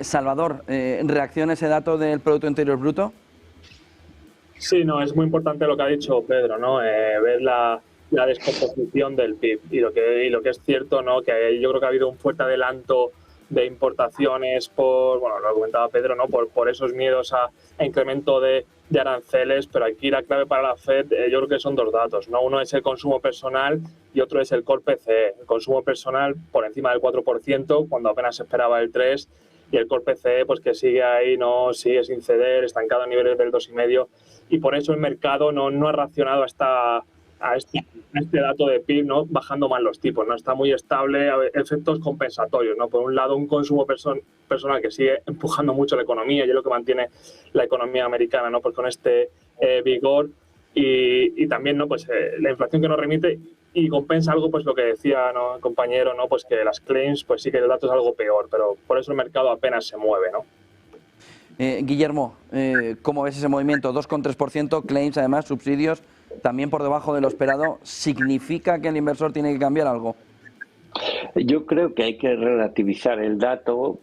Salvador, ¿reacciona ese dato del Producto Interior Bruto? Sí, no, es muy importante lo que ha dicho Pedro, ¿no? Ver la descomposición del PIB y lo que es cierto, ¿no? Que yo creo que ha habido un fuerte adelanto de importaciones por, bueno, lo comentaba Pedro, ¿no? Por esos miedos a incremento de aranceles, pero aquí la clave para la Fed yo creo que son 2 datos, ¿no? Uno es el consumo personal y otro es el Core PCE. El consumo personal por encima del 4%, cuando apenas se esperaba el 3%, y el Core PCE pues que sigue ahí, no sigue sin ceder, estancado a niveles del 2,5%, y por eso el mercado no ha reaccionado a este dato de PIB, ¿no? Bajando más los tipos, ¿no? Está muy estable, efectos compensatorios, ¿no? Por un lado, un consumo personal que sigue empujando mucho la economía y es lo que mantiene la economía americana, ¿no? Pues con este vigor y también, ¿no? Pues la inflación que nos remite y compensa algo, pues lo que decía, ¿no? El compañero, ¿no? Pues que las claims, pues sí que el dato es algo peor, pero por eso el mercado apenas se mueve, ¿no? Guillermo, ¿cómo ves ese movimiento? 2,3%, claims, además, subsidios, también por debajo de lo esperado. ¿Significa que el inversor tiene que cambiar algo? Yo creo que hay que relativizar el dato,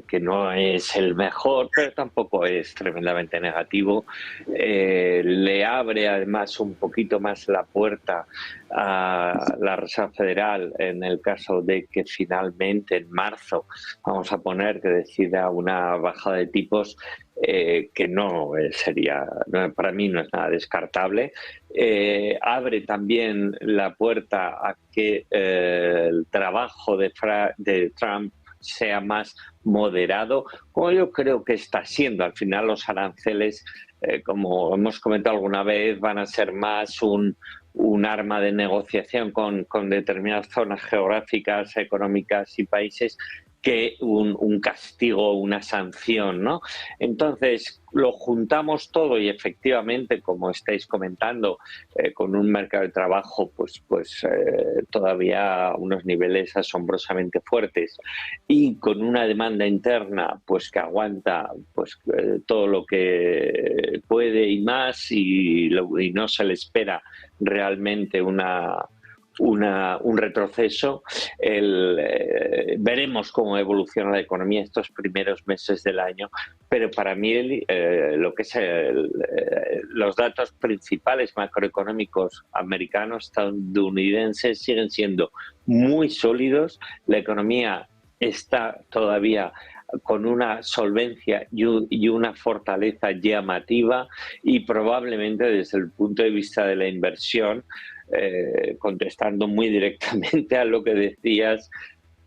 que no es el mejor, pero tampoco es tremendamente negativo. Le abre además un poquito más la puerta a la Reserva Federal en el caso de que finalmente en marzo, vamos a poner, que decida una bajada de tipos, que no sería, para mí no es nada descartable. Abre también la puerta a que el trabajo de Trump sea más moderado, como yo creo que está siendo. Al final los aranceles, como hemos comentado alguna vez, van a ser más un arma de negociación con determinadas zonas geográficas, económicas y países, que un castigo, una sanción, ¿no? Entonces, lo juntamos todo y efectivamente, como estáis comentando, con un mercado de trabajo pues todavía a unos niveles asombrosamente fuertes y con una demanda interna pues que aguanta pues todo lo que puede y más y no se le espera realmente un retroceso. Veremos cómo evoluciona la economía estos primeros meses del año, pero para mí lo que es los datos principales macroeconómicos americanos, estadounidenses, siguen siendo muy sólidos. La economía está todavía con una solvencia y una fortaleza llamativa y probablemente desde el punto de vista de la inversión, contestando muy directamente a lo que decías,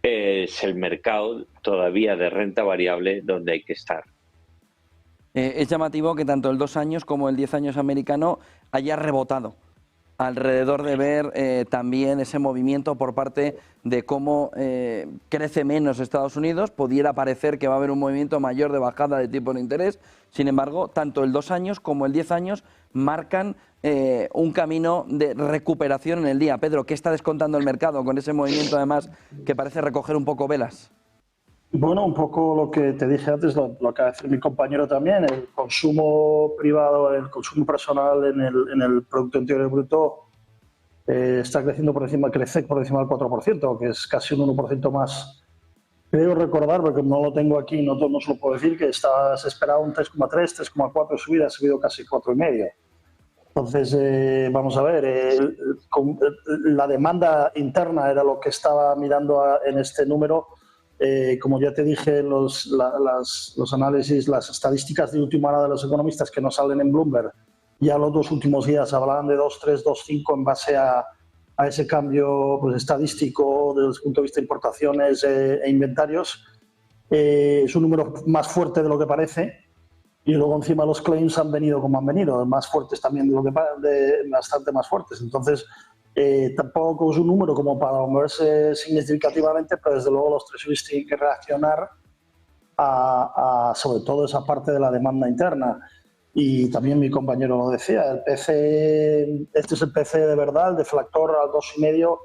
es el mercado todavía de renta variable donde hay que estar. Es llamativo que tanto el 2 años como el 10 años americano haya rebotado alrededor de ver también ese movimiento por parte de cómo crece menos Estados Unidos. Pudiera parecer que va a haber un movimiento mayor de bajada de tipo de interés. Sin embargo, tanto el 2 años como el 10 años marcan un camino de recuperación en el día. Pedro, ¿qué está descontando el mercado con ese movimiento además que parece recoger un poco velas? Bueno, un poco lo que te dije antes, lo acaba de decir mi compañero también, el consumo privado, el consumo personal en el Producto Interior Bruto está creciendo crece por encima del 4%, que es casi un 1% más. Creo recordar, porque no lo tengo aquí, no se lo puedo decir, que se esperaba un 3,3, 3,4 de subida, ha subido casi 4,5. Entonces, vamos a ver, la demanda interna era lo que estaba mirando en este número. Como ya te dije, los análisis, las estadísticas de última hora de los economistas que no salen en Bloomberg, ya los 2 últimos días hablaban de 2,3, 2,5 en base a ese cambio pues, estadístico desde el punto de vista de importaciones e inventarios. Es un número más fuerte de lo que parece. Y luego encima los claims han venido como han venido, más fuertes también bastante más fuertes. Entonces, Tampoco es un número como para moverse significativamente, pero desde luego los treasuries tienen que reaccionar a sobre todo esa parte de la demanda interna. Y también mi compañero lo decía, el PC, este es el PC de verdad, el deflactor al 2,5,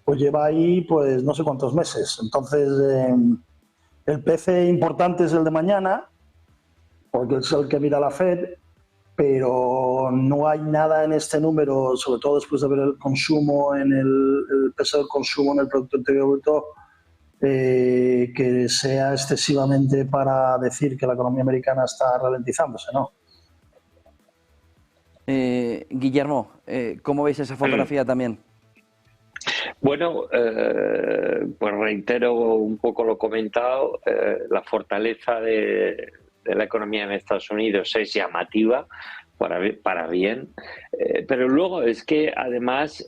pues lleva ahí pues no sé cuántos meses. Entonces, el PC importante es el de mañana, porque es el que mira la Fed, pero no hay nada en este número, sobre todo después de ver el consumo, en el peso del consumo en el Producto Interior Bruto, que sea excesivamente para decir que la economía americana está ralentizándose, ¿no? Guillermo, ¿cómo veis esa fotografía también? Bueno, pues reitero un poco lo comentado, la fortaleza de la economía en Estados Unidos es llamativa para bien, pero luego es que además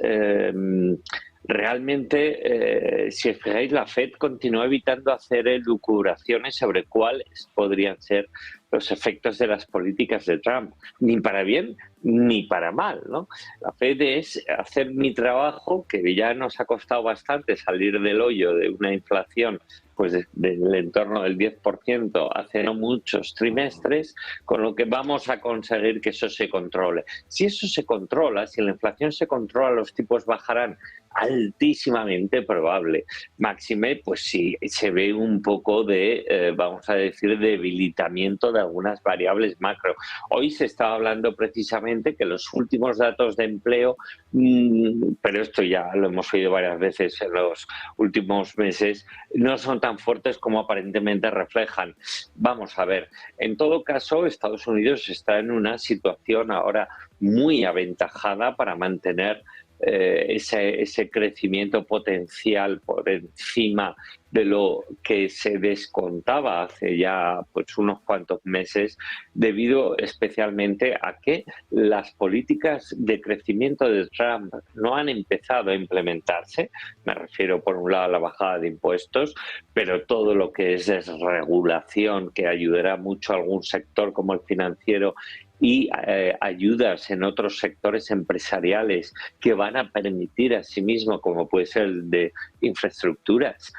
realmente, si os fijáis, la Fed continúa evitando hacer elucubraciones sobre cuáles podrían ser los efectos de las políticas de Trump, ni para bien ni para mal, ¿no? La Fed es hacer mi trabajo, que ya nos ha costado bastante salir del hoyo de una inflación pues del entorno del 10% hace no muchos trimestres, con lo que vamos a conseguir que eso se controle. Si eso se controla, si la inflación se controla, los tipos bajarán altísimamente probable. Máxime, pues sí, se ve un poco de, vamos a decir, debilitamiento de algunas variables macro. Hoy se estaba hablando precisamente que los últimos datos de empleo, pero esto ya lo hemos oído varias veces en los últimos meses, no son tan fuertes como aparentemente reflejan. Vamos a ver, en todo caso, Estados Unidos está en una situación ahora muy aventajada para mantener ese crecimiento potencial por encima de lo que se descontaba hace ya pues unos cuantos meses, debido especialmente a que las políticas de crecimiento de Trump no han empezado a implementarse. Me refiero por un lado a la bajada de impuestos, pero todo lo que es desregulación, que ayudará mucho a algún sector como el financiero, y ayudas en otros sectores empresariales que van a permitir asimismo, como puede ser el de infraestructuras,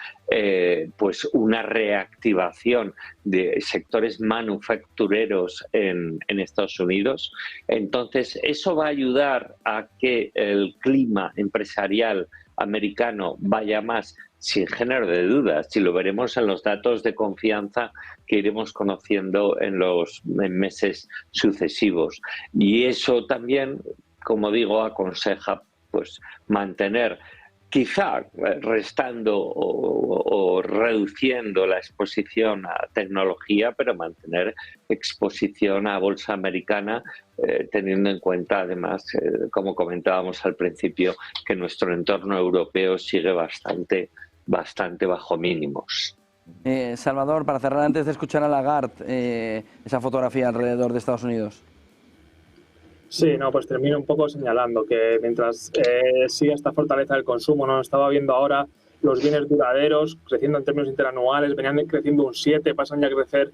pues una reactivación de sectores manufactureros en Estados Unidos. Entonces, eso va a ayudar a que el clima empresarial americano vaya más, sin género de dudas, y lo veremos en los datos de confianza que iremos conociendo en los meses sucesivos. Y eso también, como digo, aconseja pues mantener, quizá restando o reduciendo la exposición a tecnología, pero mantener exposición a bolsa americana, teniendo en cuenta además, como comentábamos al principio, que nuestro entorno europeo sigue bastante bajo mínimos. Salvador, para cerrar, antes de escuchar a Lagarde, esa fotografía alrededor de Estados Unidos. Sí, no, pues termino un poco señalando que mientras sigue esta fortaleza del consumo, no estaba viendo ahora los bienes duraderos creciendo en términos interanuales, venían creciendo un 7, pasan ya a crecer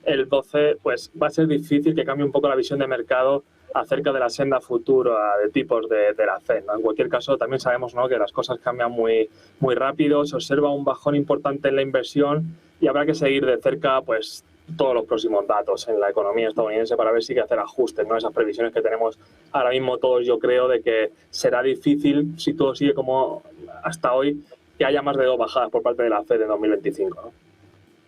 el 12, pues va a ser difícil que cambie un poco la visión de mercado acerca de la senda futura de tipos de la Fed, ¿no? En cualquier caso, también sabemos, ¿no?, que las cosas cambian muy rápido, se observa un bajón importante en la inversión y habrá que seguir de cerca pues todos los próximos datos en la economía estadounidense para ver si hay que hacer ajustes, ¿no? Esas previsiones que tenemos ahora mismo todos, yo creo, de que será difícil, si todo sigue como hasta hoy, que haya más de 2 bajadas por parte de la Fed en 2025, ¿no?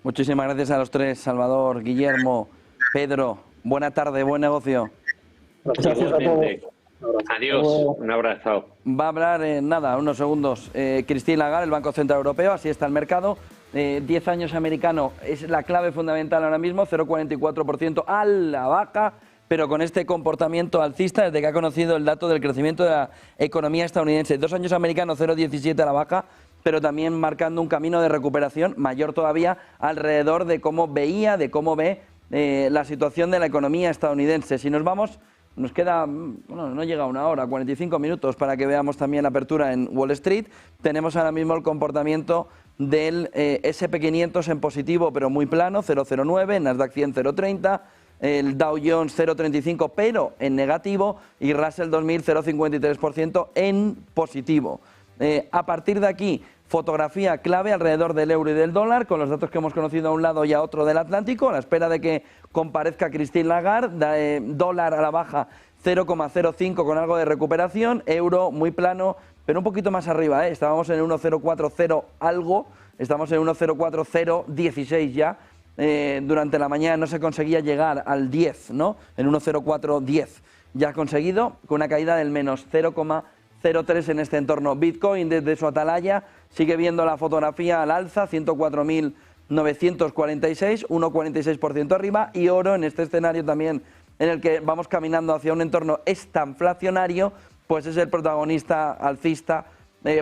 Muchísimas gracias a los tres, Salvador, Guillermo, Pedro. Buena tarde, buen negocio. Gracias a todos. Adiós, un abrazo. Va a hablar en nada, unos segundos, Christine Lagarde, el Banco Central Europeo, así está el mercado. 10 años americano es la clave fundamental ahora mismo, 0,44% a la baja, pero con este comportamiento alcista desde que ha conocido el dato del crecimiento de la economía estadounidense. 2 años americano, 0,17 a la baja, pero también marcando un camino de recuperación mayor todavía alrededor de cómo ve la situación de la economía estadounidense. Si nos vamos, nos queda, bueno, no llega una hora, 45 minutos para que veamos también la apertura en Wall Street. Tenemos ahora mismo el comportamiento del S&P 500 en positivo, pero muy plano, 0,09, Nasdaq 100, 0,30, el Dow Jones 0,35 pero en negativo y Russell 2000 0,53% en positivo. A partir de aquí, fotografía clave alrededor del euro y del dólar, con los datos que hemos conocido a un lado y a otro del Atlántico, a la espera de que comparezca Christine Lagarde, dólar a la baja 0,05 con algo de recuperación, euro muy plano, pero un poquito más arriba, estábamos en 1,040 algo, estamos en 1,04016 ya. Durante la mañana no se conseguía llegar al 10, ¿no? En 1,0410 ya ha conseguido, con una caída del menos 0,03 en este entorno. Bitcoin desde su atalaya sigue viendo la fotografía al alza, 104.946, 1,46% arriba, y oro en este escenario también en el que vamos caminando hacia un entorno estanflacionario, pues es el protagonista alcista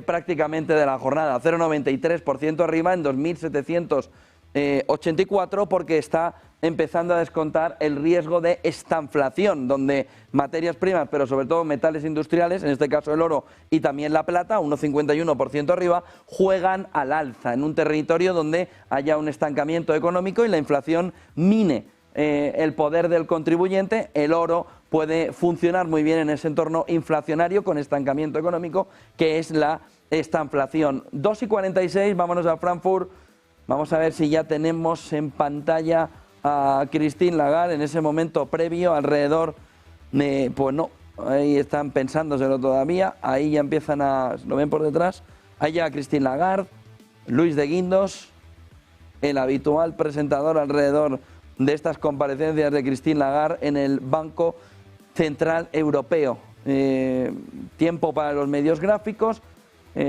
prácticamente de la jornada, 0,93% arriba en 2.784, porque está empezando a descontar el riesgo de estanflación, donde materias primas, pero sobre todo metales industriales, en este caso el oro y también la plata, 1,51% arriba, juegan al alza en un territorio donde haya un estancamiento económico y la inflación mine el poder del contribuyente. El oro puede funcionar muy bien en ese entorno inflacionario con estancamiento económico, que es la estanflación. 2,46, vámonos a Frankfurt. Vamos a ver si ya tenemos en pantalla a Christine Lagarde en ese momento previo, alrededor de... Pues no, ahí están pensándoselo todavía, ahí ya empiezan a... ¿Lo ven por detrás? Ahí ya Christine Lagarde, Luis de Guindos, el habitual presentador alrededor de estas comparecencias de Christine Lagarde en el Banco Central Europeo. Tiempo para los medios gráficos.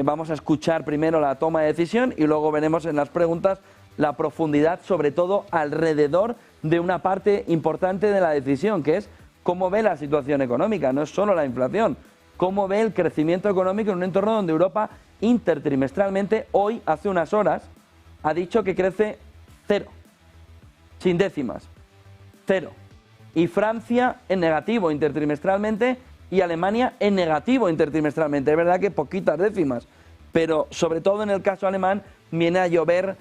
Vamos a escuchar primero la toma de decisión y luego veremos en las preguntas la profundidad, sobre todo alrededor de una parte importante de la decisión, que es cómo ve la situación económica, no es solo la inflación, cómo ve el crecimiento económico en un entorno donde Europa intertrimestralmente, hoy, hace unas horas, ha dicho que crece 0, sin décimas, 0. Y Francia en negativo intertrimestralmente y Alemania en negativo intertrimestralmente. Es verdad que poquitas décimas, pero sobre todo en el caso alemán viene a llover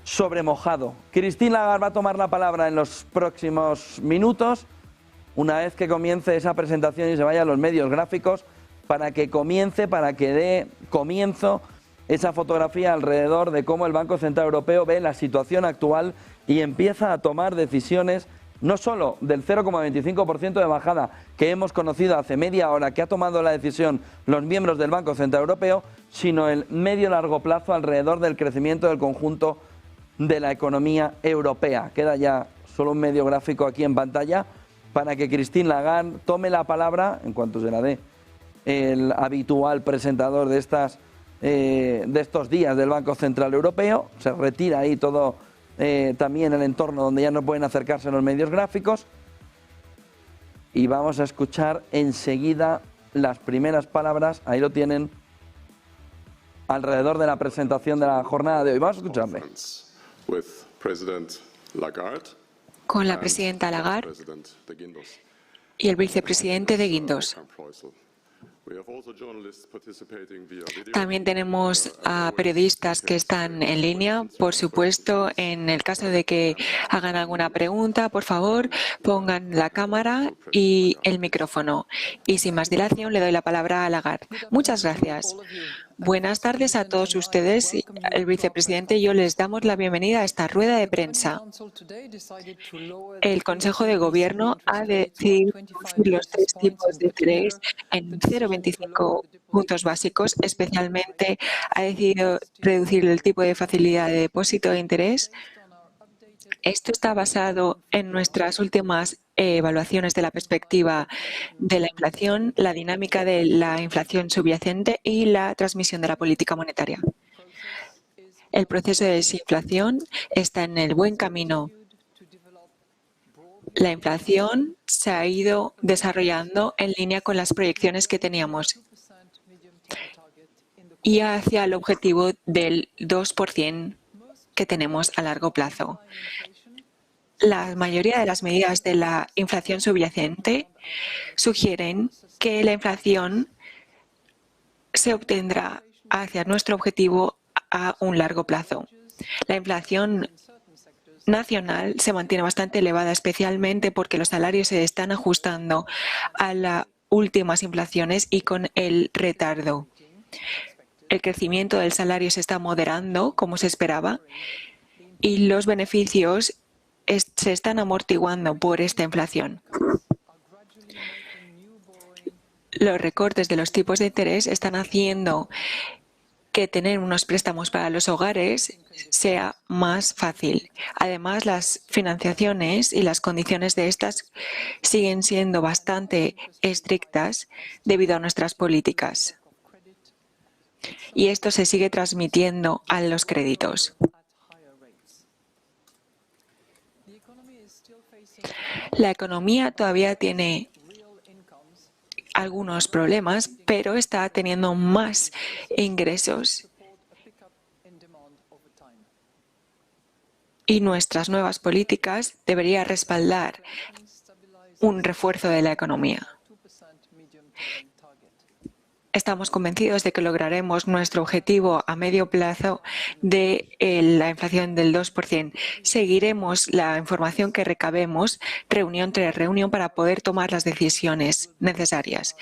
sobre mojado. Christine Lagarde va a tomar la palabra en los próximos minutos, una vez que comience esa presentación y se vayan los medios gráficos, para que dé comienzo esa fotografía alrededor de cómo el Banco Central Europeo ve la situación actual y empieza a tomar decisiones no solo del 0,25% de bajada que hemos conocido hace media hora, que ha tomado la decisión los miembros del Banco Central Europeo, sino el medio-largo plazo alrededor del crecimiento del conjunto de la economía europea. Queda ya solo un medio gráfico aquí en pantalla para que Christine Lagarde tome la palabra, en cuanto se la dé el habitual presentador de estos días del Banco Central Europeo. Se retira ahí todo también el entorno donde ya no pueden acercarse los medios gráficos, y vamos a escuchar enseguida las primeras palabras. Ahí lo tienen, alrededor de la presentación de la jornada de hoy. Vamos a escucharle. Con la presidenta Lagarde y el vicepresidente de Guindos. También tenemos a periodistas que están en línea. Por supuesto, en el caso de que hagan alguna pregunta, por favor, pongan la cámara y el micrófono. Y sin más dilación, le doy la palabra a Lagarde. Muchas gracias. Buenas tardes a todos ustedes. El vicepresidente y yo les damos la bienvenida a esta rueda de prensa. El Consejo de Gobierno ha decidido reducir los 3 tipos de interés en 0,25 puntos básicos. Especialmente ha decidido reducir el tipo de facilidad de depósito de interés. Esto está basado en nuestras últimas evaluaciones de la perspectiva de la inflación, la dinámica de la inflación subyacente y la transmisión de la política monetaria. El proceso de desinflación está en el buen camino. La inflación se ha ido desarrollando en línea con las proyecciones que teníamos y hacia el objetivo del 2% que tenemos a largo plazo. La mayoría de las medidas de la inflación subyacente sugieren que la inflación se obtendrá hacia nuestro objetivo a un largo plazo. La inflación nacional se mantiene bastante elevada, especialmente porque los salarios se están ajustando a las últimas inflaciones y con el retardo. El crecimiento del salario se está moderando, como se esperaba, y los beneficios se están amortiguando por esta inflación. Los recortes de los tipos de interés están haciendo que tener unos préstamos para los hogares sea más fácil. Además, las financiaciones y las condiciones de estas siguen siendo bastante estrictas debido a nuestras políticas. Y esto se sigue transmitiendo a los créditos. La economía todavía tiene algunos problemas, pero está teniendo más ingresos y nuestras nuevas políticas deberían respaldar un refuerzo de la economía. Estamos convencidos de que lograremos nuestro objetivo a medio plazo de la inflación del 2%. Seguiremos la información que recabemos reunión tras reunión para poder tomar las decisiones necesarias.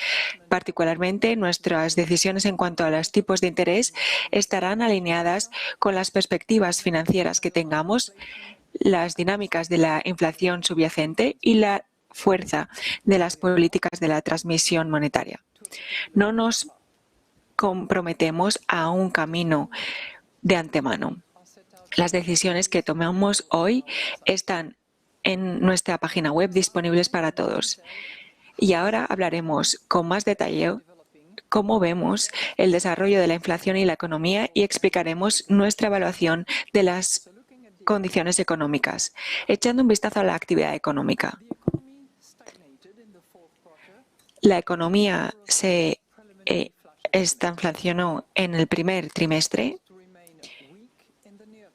Particularmente, nuestras decisiones en cuanto a los tipos de interés estarán alineadas con las perspectivas financieras que tengamos, las dinámicas de la inflación subyacente y la fuerza de las políticas de la transmisión monetaria. No nos comprometemos a un camino de antemano. Las decisiones que tomamos hoy están en nuestra página web disponibles para todos. Y ahora hablaremos con más detalle cómo vemos el desarrollo de la inflación y la economía y explicaremos nuestra evaluación de las condiciones económicas, echando un vistazo a la actividad económica. La economía se estanflacionó en el primer trimestre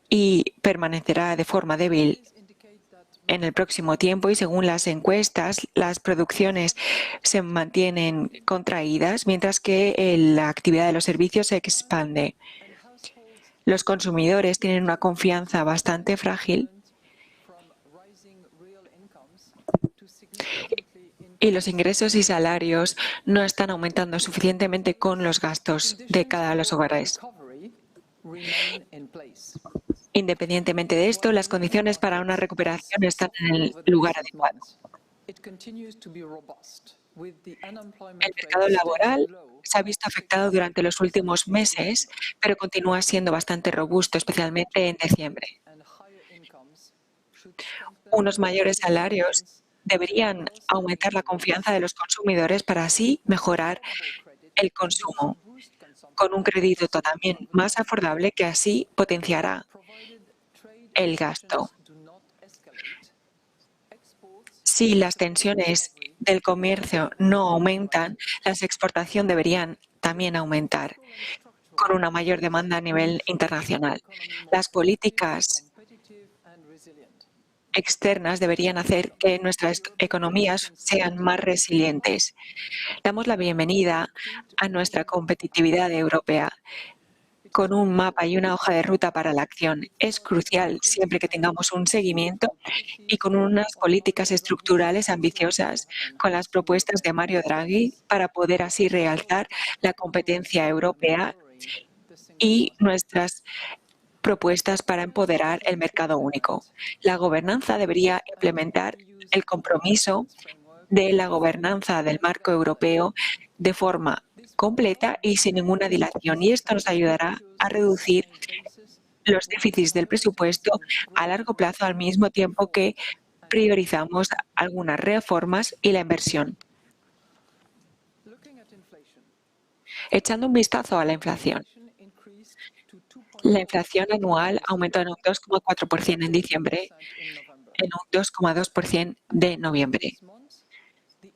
y permanecerá de forma débil en el próximo tiempo y según las encuestas, las producciones se mantienen contraídas mientras que la actividad de los servicios se expande. Los consumidores tienen una confianza bastante frágil y los ingresos y salarios no están aumentando suficientemente con los gastos de cada uno de los hogares. Independientemente de esto, las condiciones para una recuperación están en el lugar adecuado. El mercado laboral se ha visto afectado durante los últimos meses, pero continúa siendo bastante robusto, especialmente en diciembre. Unos mayores salarios deberían aumentar la confianza de los consumidores para así mejorar el consumo, con un crédito también más afordable que así potenciará el gasto. Si las tensiones del comercio no aumentan, las exportaciones deberían también aumentar, con una mayor demanda a nivel internacional. Las políticas externas deberían hacer que nuestras economías sean más resilientes. Damos la bienvenida a nuestra competitividad europea con un mapa y una hoja de ruta para la acción. Es crucial siempre que tengamos un seguimiento y con unas políticas estructurales ambiciosas con las propuestas de Mario Draghi para poder así realzar la competencia europea y nuestras propuestas para empoderar el mercado único. La gobernanza debería implementar el compromiso de la gobernanza del marco europeo de forma completa y sin ninguna dilación, y esto nos ayudará a reducir los déficits del presupuesto a largo plazo al mismo tiempo que priorizamos algunas reformas y la inversión. Echando un vistazo a la inflación. La inflación anual aumentó en un 2,4% en diciembre, en un 2,2% de noviembre.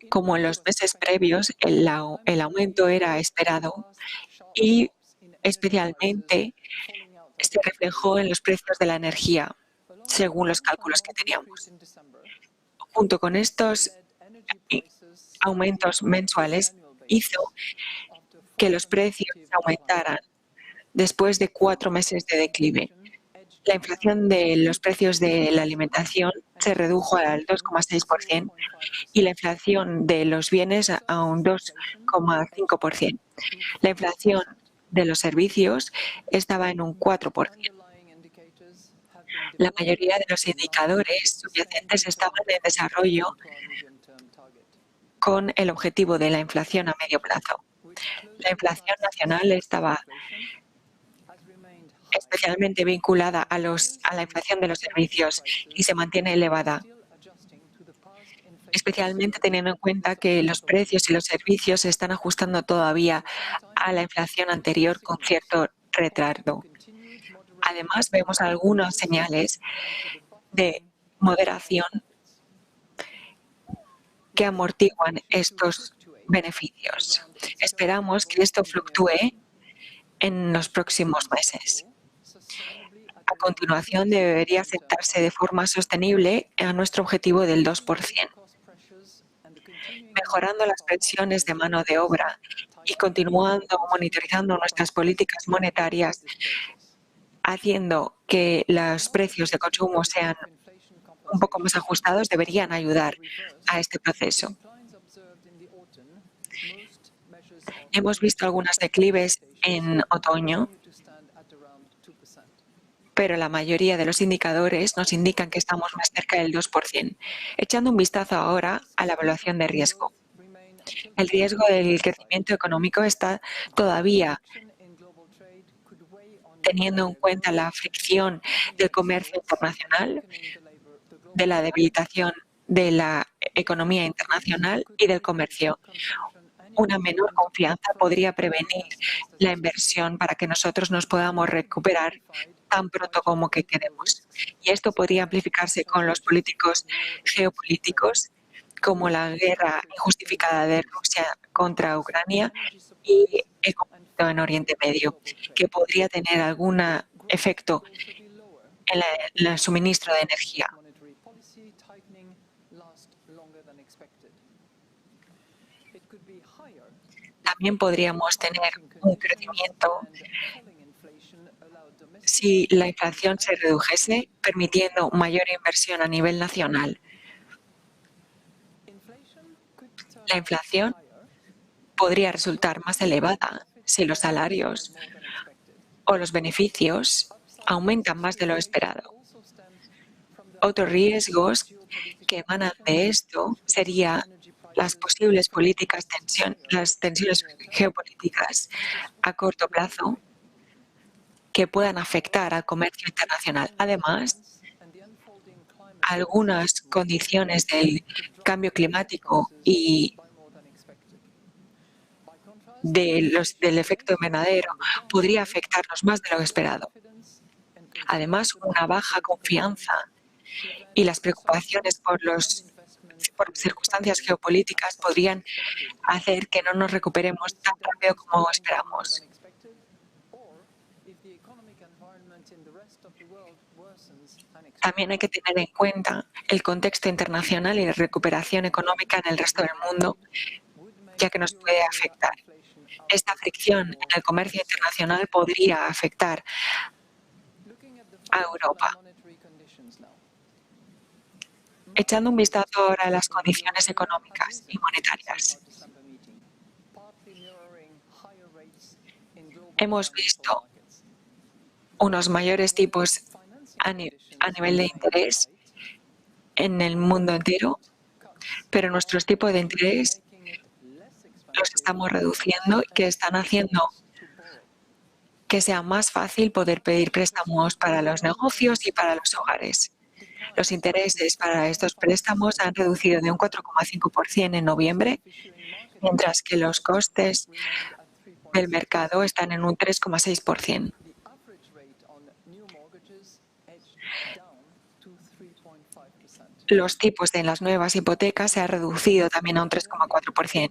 Como en los meses previos, el aumento era esperado y especialmente se reflejó en los precios de la energía, según los cálculos que teníamos. Junto con estos aumentos mensuales, hizo que los precios aumentaran después de 4 meses de declive. La inflación de los precios de la alimentación se redujo al 2,6% y la inflación de los bienes a un 2,5%. La inflación de los servicios estaba en un 4%. La mayoría de los indicadores subyacentes estaban en desarrollo con el objetivo de la inflación a medio plazo. La inflación nacional estaba especialmente vinculada a la inflación de los servicios y se mantiene elevada, especialmente teniendo en cuenta que los precios y los servicios se están ajustando todavía a la inflación anterior con cierto retardo. Además, vemos algunas señales de moderación que amortiguan estos beneficios. Esperamos que esto fluctúe en los próximos meses. A continuación, debería aceptarse de forma sostenible a nuestro objetivo del 2%, mejorando las presiones de mano de obra y continuando monitorizando nuestras políticas monetarias, haciendo que los precios de consumo sean un poco más ajustados, deberían ayudar a este proceso. Hemos visto algunos declives en otoño, pero la mayoría de los indicadores nos indican que estamos más cerca del 2%. Echando un vistazo ahora a la evaluación de riesgo. El riesgo del crecimiento económico está todavía teniendo en cuenta la fricción del comercio internacional, de la debilitación de la economía internacional y del comercio. Una menor confianza podría prevenir la inversión para que nosotros nos podamos recuperar tan pronto como que queremos. Y esto podría amplificarse con los políticos geopolíticos, como la guerra injustificada de Rusia contra Ucrania y el conflicto en Oriente Medio, que podría tener algún efecto en el suministro de energía. También podríamos tener un crecimiento si la inflación se redujese, permitiendo mayor inversión a nivel nacional. La inflación podría resultar más elevada si los salarios o los beneficios aumentan más de lo esperado. Otros riesgos que emanan de esto serían las posibles las tensiones geopolíticas a corto plazo que puedan afectar al comercio internacional. Además, algunas condiciones del cambio climático y del efecto invernadero podría afectarnos más de lo esperado. Además, una baja confianza y las preocupaciones por circunstancias geopolíticas podrían hacer que no nos recuperemos tan rápido como esperamos. También hay que tener en cuenta el contexto internacional y la recuperación económica en el resto del mundo, ya que nos puede afectar. Esta fricción en el comercio internacional podría afectar a Europa. Echando un vistazo ahora a las condiciones económicas y monetarias. Hemos visto unos mayores tipos a nivel de interés en el mundo entero, pero nuestros tipos de interés los estamos reduciendo, que están haciendo que sea más fácil poder pedir préstamos para los negocios y para los hogares. Los intereses para estos préstamos han reducido de un 4,5% en noviembre, mientras que los costes del mercado están en un 3,6%. Los tipos de las nuevas hipotecas se han reducido también a un 3,4%.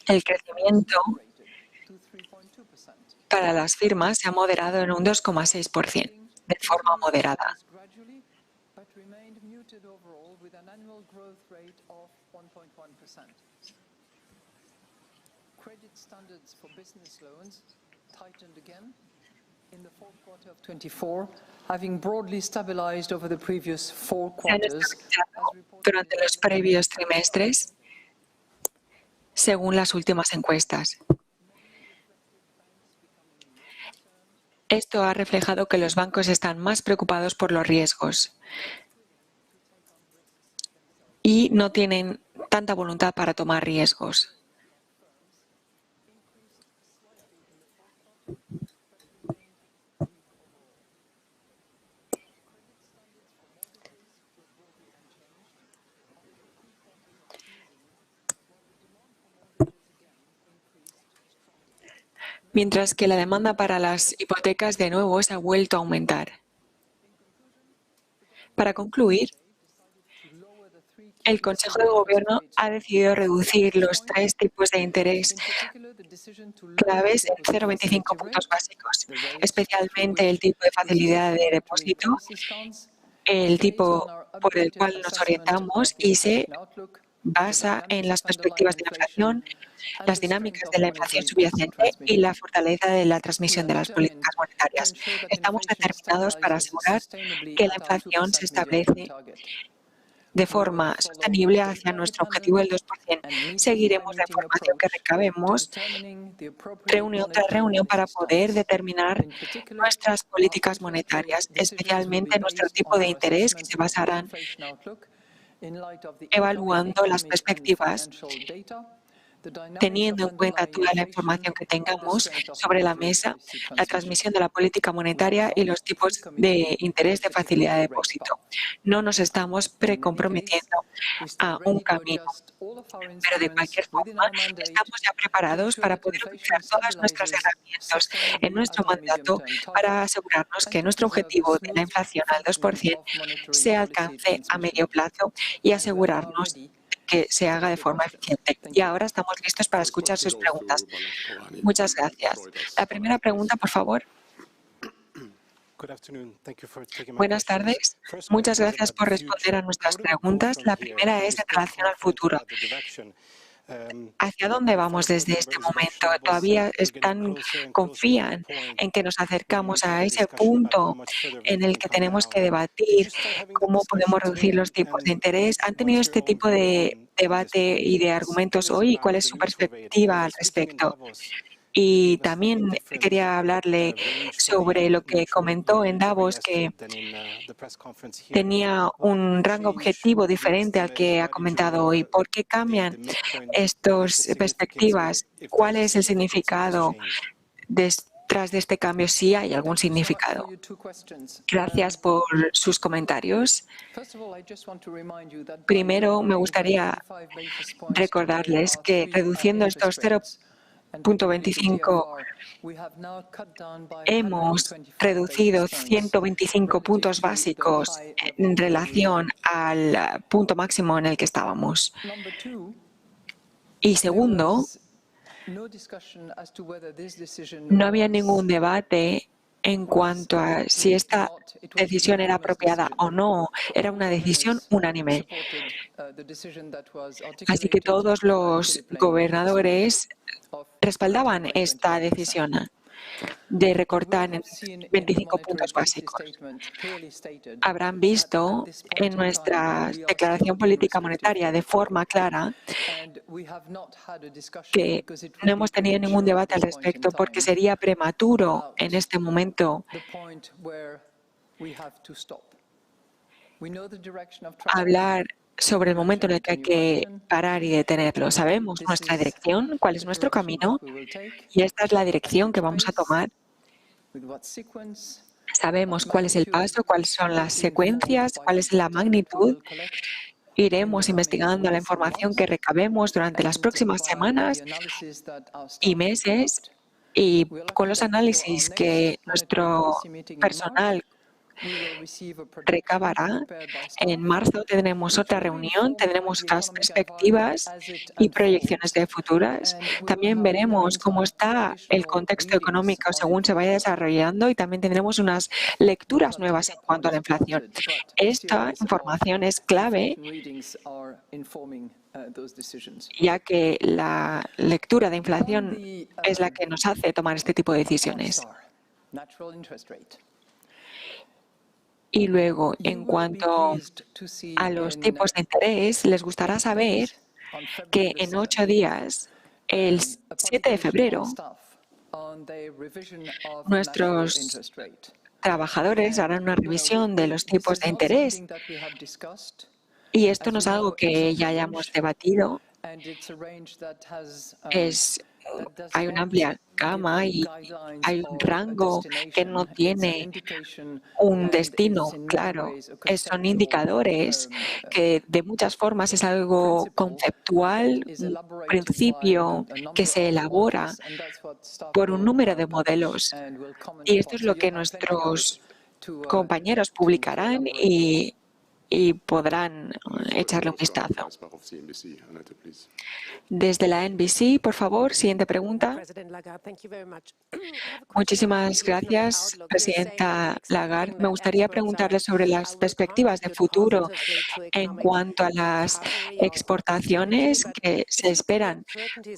El crecimiento para las firmas se ha moderado en un 2,6%, de forma moderada. Credit standards for business loans tightened again in the fourth quarter of 24, having broadly stabilized over the previous 4 quarters. Durante los previos trimestres, según las últimas encuestas. Esto ha reflejado que los bancos están más preocupados por los riesgos y no tienen tanta voluntad para tomar riesgos. Mientras que la demanda para las hipotecas de nuevo se ha vuelto a aumentar. Para concluir, el Consejo de Gobierno ha decidido reducir los 3 tipos de interés claves en 0,25 puntos básicos, especialmente el tipo de facilidad de depósito, el tipo por el cual nos orientamos y se basa en las perspectivas de la inflación, las dinámicas de la inflación subyacente y la fortaleza de la transmisión de las políticas monetarias. Estamos determinados para asegurar que la inflación se establece de forma sostenible hacia nuestro objetivo del 2%. Seguiremos la información que recabemos reunión tras reunión para poder determinar nuestras políticas monetarias, especialmente nuestro tipo de interés que se basarán evaluando las perspectivas, teniendo en cuenta toda la información que tengamos sobre la mesa, la transmisión de la política monetaria y los tipos de interés de facilidad de depósito. No nos estamos precomprometiendo a un camino, pero de cualquier forma estamos ya preparados para poder utilizar todas nuestras herramientas en nuestro mandato para asegurarnos que nuestro objetivo de la inflación al 2% se alcance a medio plazo y asegurarnos que se haga de forma eficiente. Y ahora estamos listos para escuchar sus preguntas. Muchas gracias. La primera pregunta, por favor. Buenas tardes. Muchas gracias por responder a nuestras preguntas. La primera es en relación al futuro. ¿Hacia dónde vamos desde este momento? ¿Todavía confían en que nos acercamos a ese punto en el que tenemos que debatir cómo podemos reducir los tipos de interés? ¿Han tenido este tipo de debate y de argumentos hoy? ¿Cuál es su perspectiva al respecto? Y también quería hablarle sobre lo que comentó en Davos, que tenía un rango objetivo diferente al que ha comentado hoy. ¿Por qué cambian estas perspectivas? ¿Cuál es el significado detrás de este cambio? Si hay algún significado. Gracias por sus comentarios. Primero, me gustaría recordarles que reduciendo estos 0,25 hemos reducido 125 puntos básicos en relación al punto máximo en el que estábamos. Y segundo, no había ningún debate en cuanto a si esta decisión era apropiada o no. Era una decisión unánime. Así que todos los gobernadores respaldaban esta decisión de recortar en 25 puntos básicos. Habrán visto en nuestra declaración política monetaria de forma clara que no hemos tenido ningún debate al respecto porque sería prematuro en este momento hablar sobre el momento en el que hay que parar y detenerlo. Sabemos nuestra dirección, cuál es nuestro camino, y esta es la dirección que vamos a tomar. Sabemos cuál es el paso, cuáles son las secuencias, cuál es la magnitud. Iremos investigando la información que recabemos durante las próximas semanas y meses, y con los análisis que nuestro personal recabará. En marzo tendremos otra reunión, tendremos otras perspectivas y proyecciones de futuras. También veremos cómo está el contexto económico según se vaya desarrollando y también tendremos unas lecturas nuevas en cuanto a la inflación. Esta información es clave, ya que la lectura de inflación es la que nos hace tomar este tipo de decisiones. Y luego, en cuanto a los tipos de interés, les gustará saber que en 8 días, el 7 de febrero, nuestros trabajadores harán una revisión de los tipos de interés. Y esto no es algo que ya hayamos debatido. Hay una amplia gama y hay un rango que no tiene un destino claro. Son indicadores que de muchas formas es algo conceptual, un principio que se elabora por un número de modelos. Y esto es lo que nuestros compañeros publicarán y podrán echarle un vistazo. Desde la NBC, por favor, siguiente pregunta. Muchísimas gracias, presidenta Lagarde. Me gustaría preguntarle sobre las perspectivas de futuro en cuanto a las exportaciones que se esperan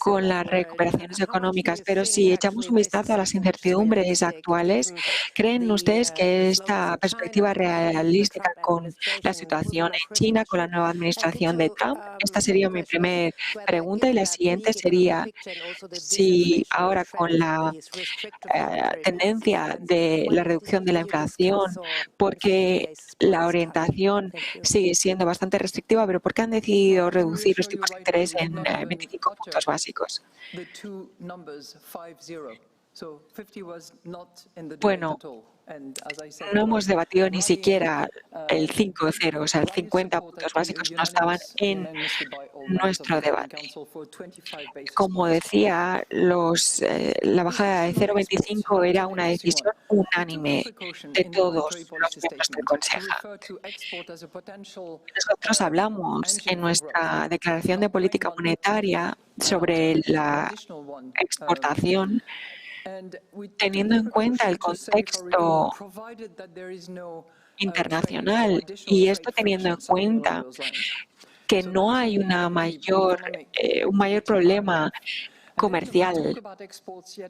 con las recuperaciones económicas. Pero si echamos un vistazo a las incertidumbres actuales, ¿creen ustedes que esta perspectiva es realística con la situación en China, con la nueva administración de Trump? Esta sería mi primera pregunta y la siguiente sería si ahora con la tendencia de la reducción de la inflación, porque la orientación sigue siendo bastante restrictiva, pero ¿por qué han decidido reducir los tipos de interés en 25 puntos básicos? Bueno, no hemos debatido ni siquiera el 5-0, o sea, el 50 puntos básicos no estaban en nuestro debate. Como decía, la bajada de 0,25 era una decisión unánime de todos los miembros del Consejo. Nosotros hablamos en nuestra declaración de política monetaria sobre la exportación, teniendo en cuenta el contexto internacional y esto teniendo en cuenta que no hay un mayor problema comercial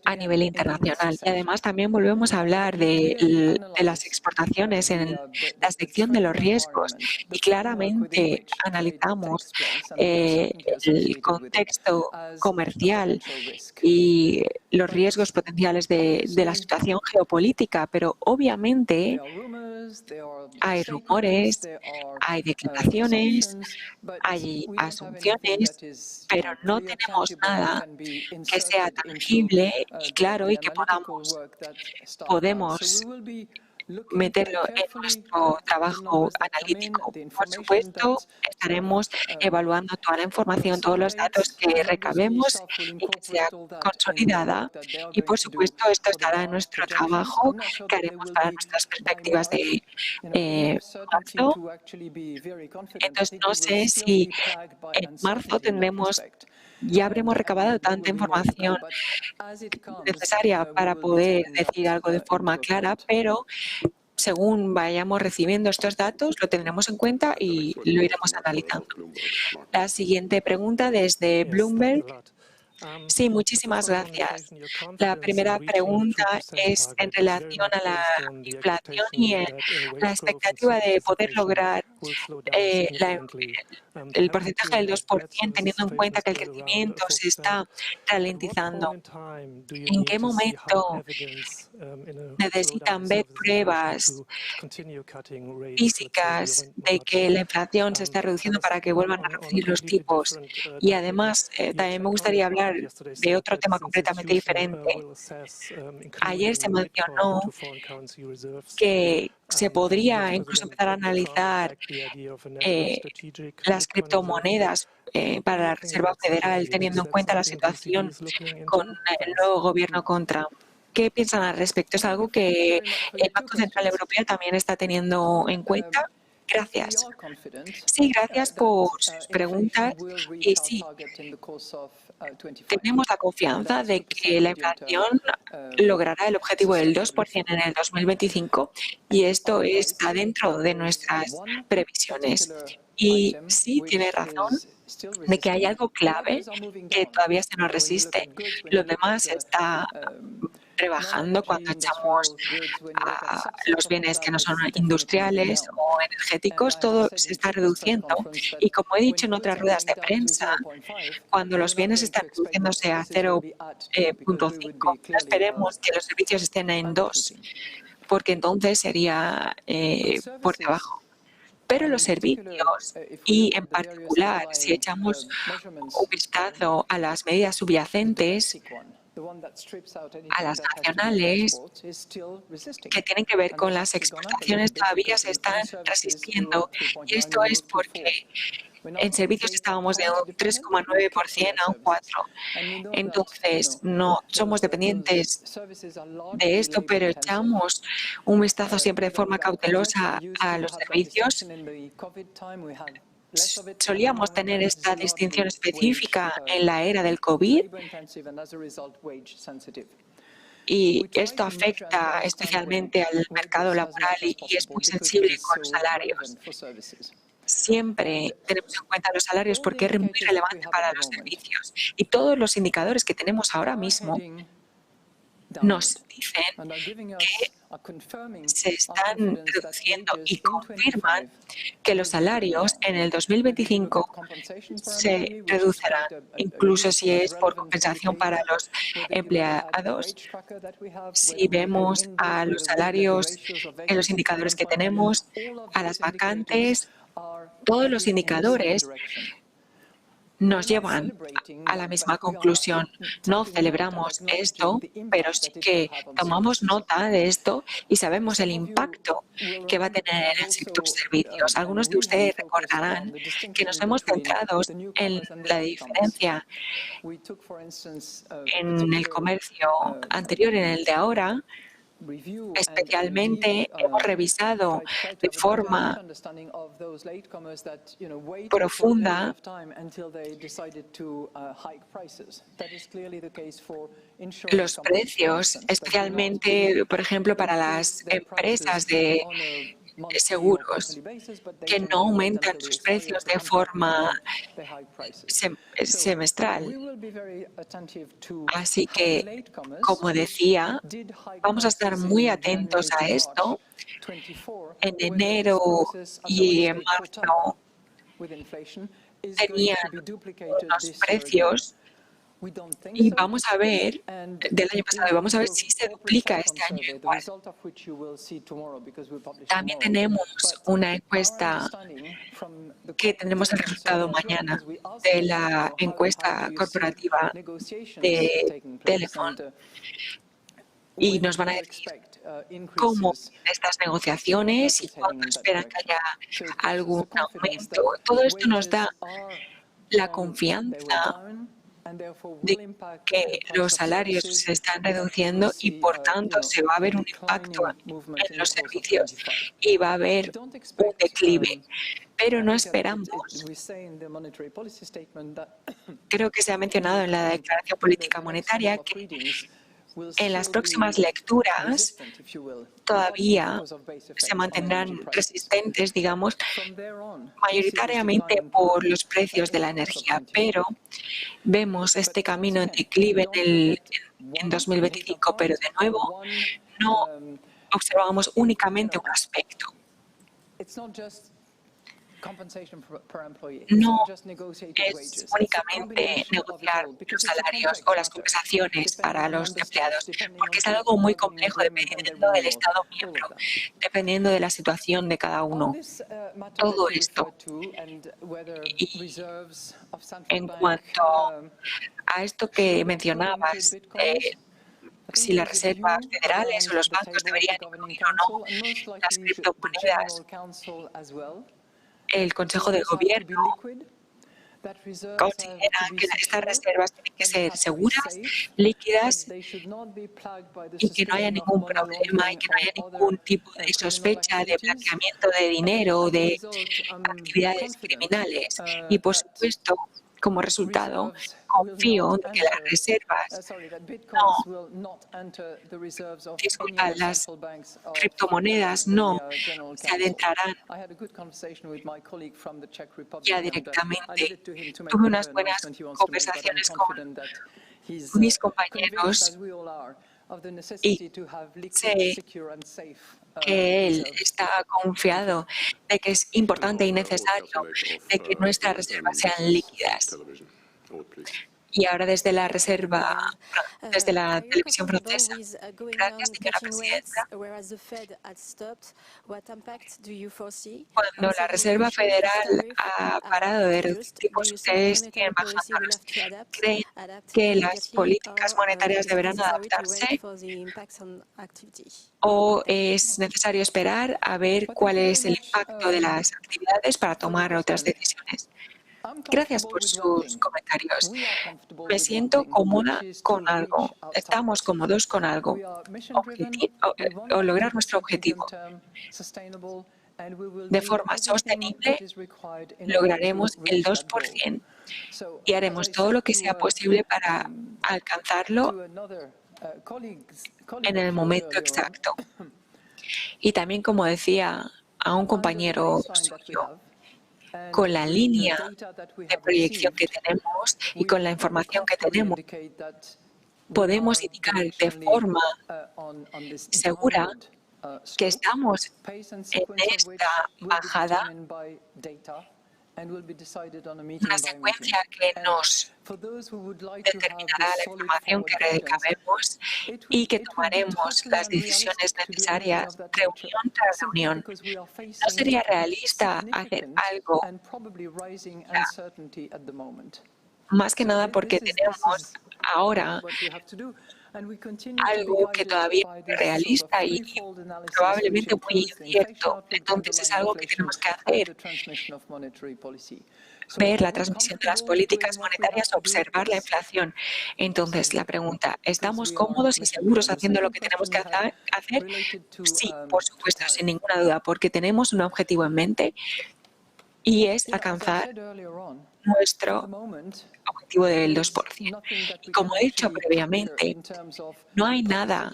a nivel internacional. Y además también volvemos a hablar de las exportaciones en la sección de los riesgos y claramente analizamos el contexto comercial y los riesgos potenciales de la situación geopolítica, pero obviamente hay rumores, hay declaraciones, hay asunciones, pero no tenemos nada que sea tangible y claro y que podemos meterlo en nuestro trabajo analítico. Por supuesto, estaremos evaluando toda la información, todos los datos que recabemos y que sea consolidada. Y, por supuesto, esto estará en nuestro trabajo que haremos para nuestras perspectivas de marzo. Entonces, no sé si en marzo ya habremos recabado tanta información necesaria para poder decir algo de forma clara, pero según vayamos recibiendo estos datos, lo tendremos en cuenta y lo iremos analizando. La siguiente pregunta desde Bloomberg. Sí, muchísimas gracias. La primera pregunta es en relación a la inflación y la expectativa de poder lograr el porcentaje del 2%, teniendo en cuenta que el crecimiento se está ralentizando. ¿En qué momento necesitan ver pruebas físicas de que la inflación se está reduciendo para que vuelvan a reducir los tipos? Y además, también me gustaría hablar de otro tema completamente diferente. Ayer se mencionó que se podría incluso empezar a analizar las criptomonedas para la Reserva Federal, teniendo en cuenta la situación con el nuevo gobierno con Trump. ¿Qué piensan al respecto? ¿Es algo que el Banco Central Europeo también está teniendo en cuenta? Gracias. Sí, gracias por sus preguntas. Y sí, tenemos la confianza de que la inflación logrará el objetivo del 2% en el 2025 y esto está dentro de nuestras previsiones. Y sí, tiene razón de que hay algo clave que todavía se nos resiste. Lo demás está rebajando cuando echamos a los bienes que no son industriales o energéticos, todo se está reduciendo. Y como he dicho en otras ruedas de prensa, cuando los bienes están reduciéndose a 0,5, no esperemos que los servicios estén en 2, porque entonces sería por debajo. Pero los servicios, y en particular si echamos un vistazo a las medidas subyacentes, a las nacionales, que tienen que ver con las exportaciones, todavía se están resistiendo. Y esto es porque en servicios estábamos de un 3,9% a un 4%. Entonces, no somos dependientes de esto, pero echamos un vistazo siempre de forma cautelosa a los servicios. Solíamos tener esta distinción específica en la era del COVID y esto afecta especialmente al mercado laboral y es muy sensible con los salarios. Siempre tenemos en cuenta los salarios porque es muy relevante para los servicios y todos los indicadores que tenemos ahora mismo nos dicen que se están reduciendo y confirman que los salarios en el 2025 se reducirán, incluso si es por compensación para los empleados. Si vemos a los salarios en los indicadores que tenemos, a las vacantes, todos los indicadores nos llevan a la misma conclusión. No celebramos esto, pero sí que tomamos nota de esto y sabemos el impacto que va a tener en el sector servicios. Algunos de ustedes recordarán que nos hemos centrado en la diferencia en el comercio anterior y en el de ahora. Especialmente hemos revisado de forma profunda los precios, especialmente, por ejemplo, para las empresas de seguros que no aumentan sus precios de forma semestral. Así que, como decía, vamos a estar muy atentos a esto. En enero y en marzo tenían unos precios y vamos a ver del año pasado y vamos a ver si se duplica este año igual. También tenemos una encuesta que tendremos el resultado mañana de la encuesta corporativa de Telefon y nos van a decir cómo estas negociaciones y cuándo esperan que haya algún aumento. Todo esto nos da la confianza de que los salarios se están reduciendo y, por tanto, se va a ver un impacto en los servicios y va a haber un declive. Pero no esperamos. Creo que se ha mencionado en la declaración política monetaria que en las próximas lecturas todavía se mantendrán resistentes, digamos, mayoritariamente por los precios de la energía, pero vemos este camino en declive en 2025, pero de nuevo no observamos únicamente un aspecto. No es únicamente negociar los salarios o las compensaciones para los empleados, porque es algo muy complejo dependiendo del Estado miembro, dependiendo de la situación de cada uno. Todo esto. Y en cuanto a esto que mencionabas, si las reservas federales o los bancos deberían incluir o no las criptomonedas, el Consejo de Gobierno consideran que estas reservas tienen que ser seguras, líquidas y que no haya ningún problema y que no haya ningún tipo de sospecha de blanqueamiento de dinero o de actividades criminales. Y, por supuesto, como resultado, confío en que las reservas las criptomonedas no se adentrarán ya directamente. Tuve unas buenas conversaciones con mis compañeros y sé que él está confiado de que es importante y necesario de que nuestras reservas sean líquidas. Y ahora desde la televisión francesa. Gracias, señora presidenta. Cuando la Reserva Federal ha parado de reducir tipos, ustedes siguen bajándolos. ¿Creen que las políticas monetarias deberán adaptarse o es necesario esperar a ver cuál es el impacto de las actividades para tomar otras decisiones? Gracias por sus comentarios. Me siento cómoda con algo. Estamos cómodos con algo. O lograr nuestro objetivo. De forma sostenible, lograremos el 2% y haremos todo lo que sea posible para alcanzarlo en el momento exacto. Y también, como decía a un compañero suyo, con la línea de proyección que tenemos y con la información que tenemos, podemos indicar de forma segura que estamos en esta bajada, una secuencia que nos determinará la información que recabemos y que tomaremos las decisiones necesarias reunión tras reunión. No sería realista hacer algo ya, más que nada porque tenemos ahora algo que todavía es realista y probablemente muy incierto. Entonces es algo que tenemos que hacer. Ver la transmisión de las políticas monetarias, observar la inflación. Entonces, la pregunta, ¿estamos cómodos y seguros haciendo lo que tenemos que hacer? Sí, por supuesto, sin ninguna duda, porque tenemos un objetivo en mente y es alcanzar nuestro objetivo del 2%. Y como he dicho previamente, no hay nada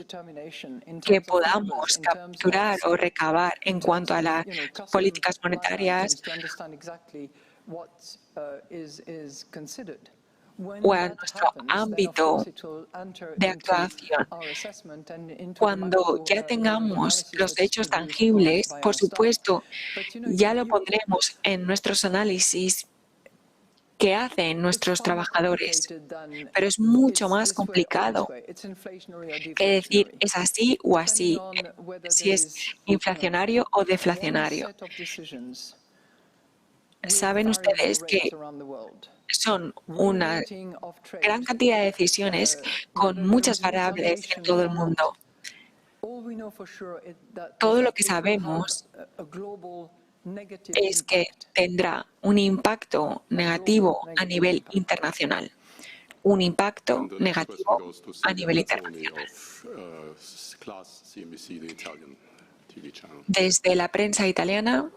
que podamos capturar o recabar en cuanto a las políticas monetarias o a nuestro ámbito de actuación. Cuando ya tengamos los hechos tangibles, por supuesto, ya lo pondremos en nuestros análisis que hacen nuestros trabajadores. Pero es mucho más complicado que decir es así o así, si es inflacionario o deflacionario. Saben ustedes que son una gran cantidad de decisiones con muchas variables en todo el mundo. Todo lo que sabemos es que tendrá un impacto negativo a nivel internacional. Un impacto negativo a nivel internacional. Desde la prensa italiana.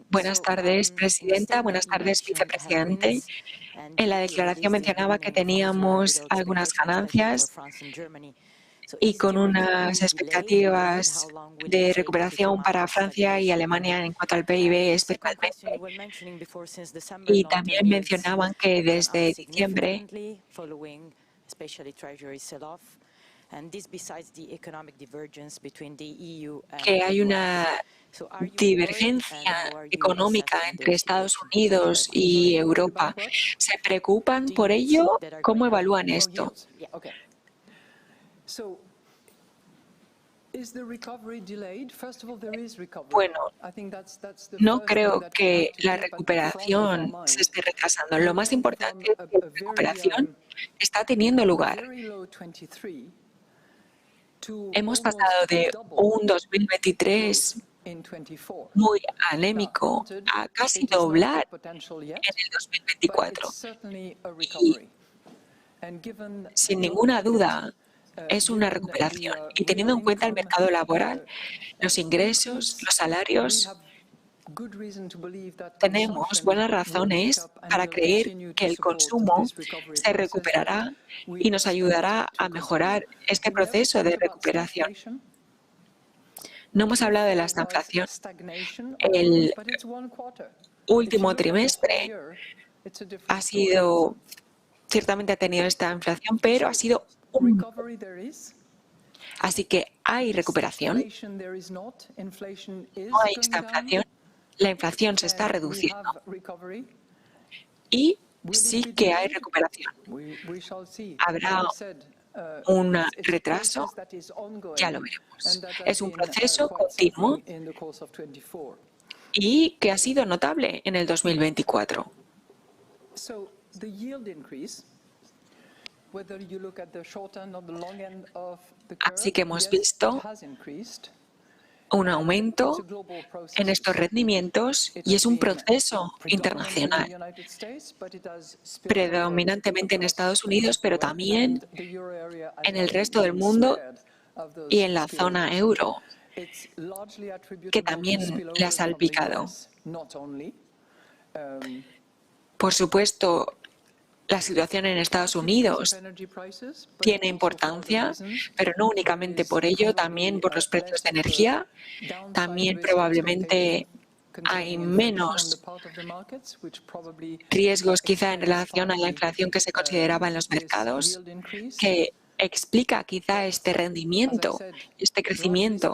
Buenas tardes, Presidenta. Buenas tardes, Vicepresidente. En la declaración mencionaba que teníamos algunas ganancias y con unas expectativas de recuperación para Francia y Alemania en cuanto al PIB especialmente. Y también mencionaban que desde diciembre que hay una divergencia económica entre Estados Unidos y Europa. ¿Se preocupan por ello? ¿Cómo evalúan esto? Bueno, no creo que la recuperación se esté retrasando. Lo más importante es que la recuperación está teniendo lugar. Hemos pasado de un 2023 muy anémico a casi doblar en el 2024. Y sin ninguna duda es una recuperación. Y teniendo en cuenta el mercado laboral, los ingresos, los salarios, tenemos buenas razones para creer que el consumo se recuperará y nos ayudará a mejorar este proceso de recuperación. No hemos hablado de la estanflación. El último trimestre ciertamente ha tenido esta inflación, pero ha sido un... Así que hay recuperación, no hay estanflación, la inflación se está reduciendo y sí que hay recuperación. Habrá un retraso, ya lo veremos. Es un proceso continuo y que ha sido notable en el 2024. Así que hemos visto un aumento en estos rendimientos y es un proceso internacional, predominantemente en Estados Unidos, pero también en el resto del mundo y en la zona euro, que también le ha salpicado. Por supuesto, la situación en Estados Unidos tiene importancia, pero no únicamente por ello, también por los precios de energía. También probablemente hay menos riesgos quizá en relación a la inflación que se consideraba en los mercados, que explica quizá este rendimiento, este crecimiento.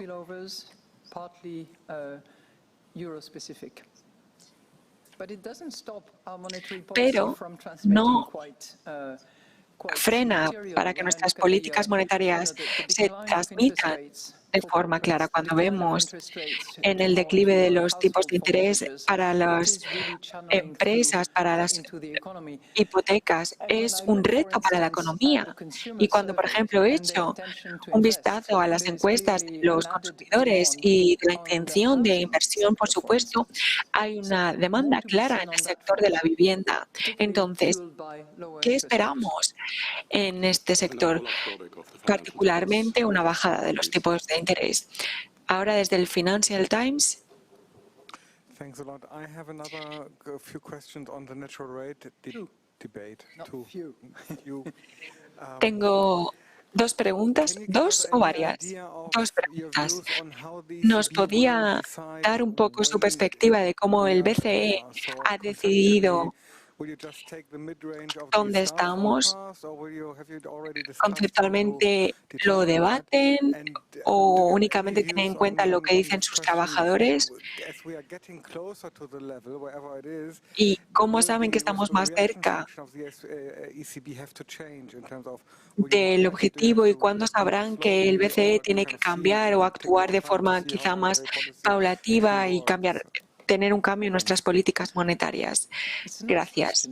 Pero no frena para que nuestras políticas monetarias se transmitan de forma clara. Cuando vemos en el declive de los tipos de interés para las empresas, para las hipotecas, es un reto para la economía. Y cuando, por ejemplo, he hecho un vistazo a las encuestas de los consumidores y de la intención de inversión, por supuesto, hay una demanda clara en el sector de la vivienda. Entonces, ¿qué esperamos en este sector? Particularmente una bajada de los tipos de interés. Ahora desde el Financial Times. Tengo dos preguntas, dos o varias. Dos preguntas. ¿Nos podía dar un poco su perspectiva de cómo el BCE ha decidido dónde estamos? ¿Conceptualmente lo debaten o únicamente tienen en cuenta lo que dicen sus trabajadores? ¿Y cómo saben que estamos más cerca del objetivo y cuándo sabrán que el BCE tiene que cambiar o actuar de forma quizá más paulativa y tener un cambio en nuestras políticas monetarias? Gracias.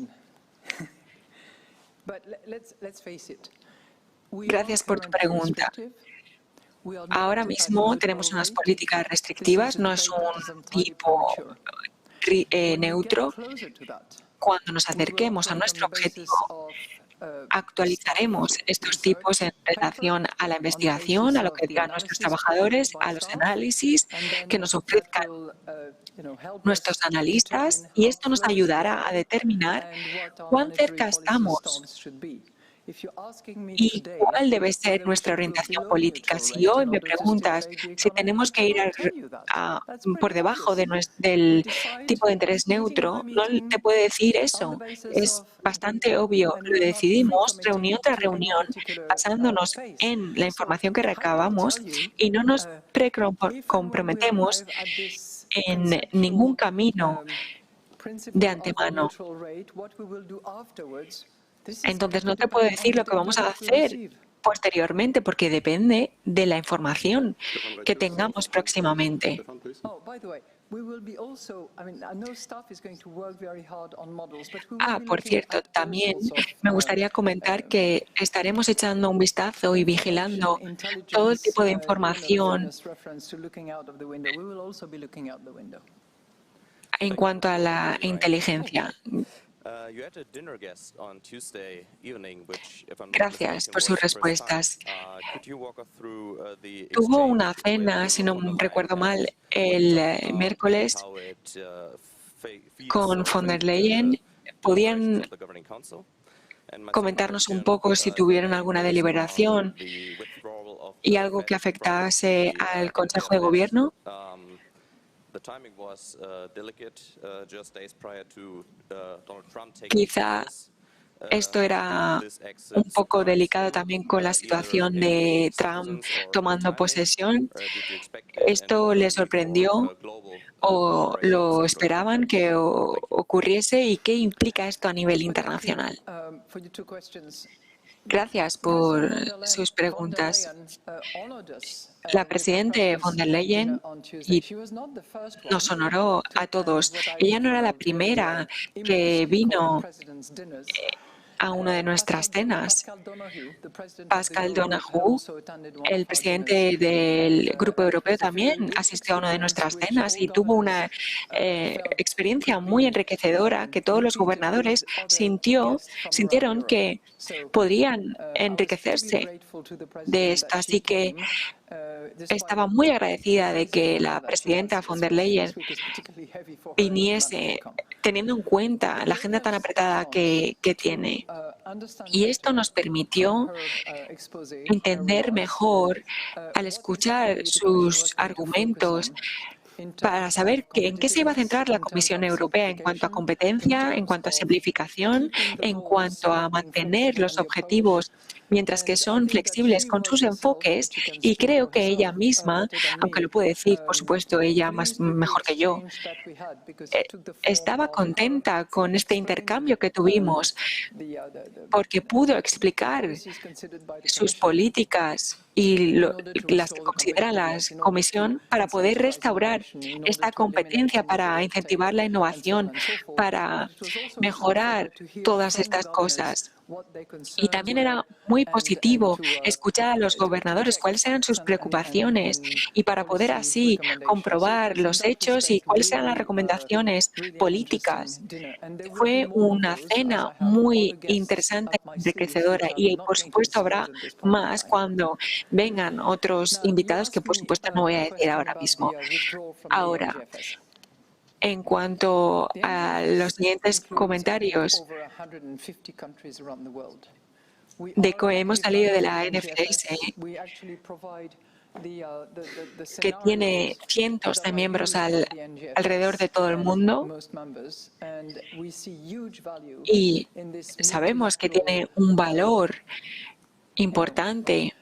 Gracias por tu pregunta. Ahora mismo tenemos unas políticas restrictivas, no es un tipo neutro. Cuando nos acerquemos a nuestro objetivo, actualizaremos estos tipos en relación a la investigación, a lo que digan nuestros trabajadores, a los análisis que nos ofrezcan nuestros analistas, y esto nos ayudará a determinar cuán cerca estamos y cuál debe ser nuestra orientación política. Si hoy me preguntas si tenemos que ir por debajo del tipo de interés neutro, no te puedo decir eso. Es bastante obvio. Lo decidimos reunión tras reunión, basándonos en la información que recabamos, y no nos comprometemos en ningún camino de antemano. Entonces no te puedo decir lo que vamos a hacer posteriormente porque depende de la información que tengamos próximamente. Por cierto, también me gustaría comentar que estaremos echando un vistazo y vigilando todo el tipo de información en cuanto a la inteligencia. Gracias por sus respuestas. Tuvo una cena, si no recuerdo mal, el miércoles con von der Leyen. ¿Podían comentarnos un poco si tuvieron alguna deliberación y algo que afectase al Consejo de Gobierno? Quizá esto era un poco delicado también con la situación de Trump tomando posesión. ¿Esto les sorprendió o lo esperaban que ocurriese y qué implica esto a nivel internacional? Gracias por sus preguntas. La presidenta von der Leyen nos honoró a todos. Ella no era la primera que vino a una de nuestras cenas. Pascal Donoghue, el presidente del Grupo Europeo, también asistió a una de nuestras cenas y tuvo una experiencia muy enriquecedora que todos los gobernadores sintieron que podrían enriquecerse de esto. Así que estaba muy agradecida de que la presidenta von der Leyen viniese teniendo en cuenta la agenda tan apretada que tiene. Y esto nos permitió entender mejor, al escuchar sus argumentos, para saber en qué se iba a centrar la Comisión Europea en cuanto a competencia, en cuanto a simplificación, en cuanto a mantener los objetivos, mientras que son flexibles con sus enfoques. Y creo que ella misma, aunque lo puede decir, por supuesto, ella mejor que yo, estaba contenta con este intercambio que tuvimos, porque pudo explicar sus políticas y las que considera la Comisión para poder restaurar esta competencia, para incentivar la innovación, para mejorar todas estas cosas. Y también era muy positivo escuchar a los gobernadores cuáles eran sus preocupaciones y para poder así comprobar los hechos y cuáles eran las recomendaciones políticas. Fue una cena muy interesante y enriquecedora y, por supuesto, habrá más cuando vengan otros invitados que, por supuesto, no voy a decir ahora mismo. Ahora, en cuanto a los siguientes comentarios, de que hemos salido de la NFS, que tiene cientos de miembros alrededor de todo el mundo, y sabemos que tiene un valor importante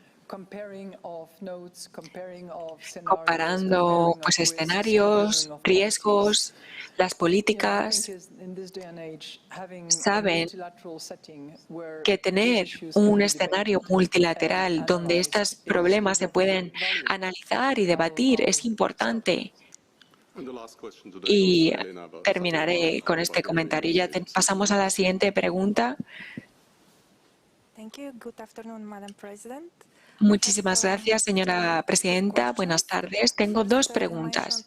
comparando escenarios, riesgos, las políticas. Saben que tener un escenario multilateral donde estos problemas se pueden analizar y debatir es importante. Y terminaré con este comentario. Ya pasamos a la siguiente pregunta. Muchísimas gracias, señora presidenta. Buenas tardes. Tengo dos preguntas.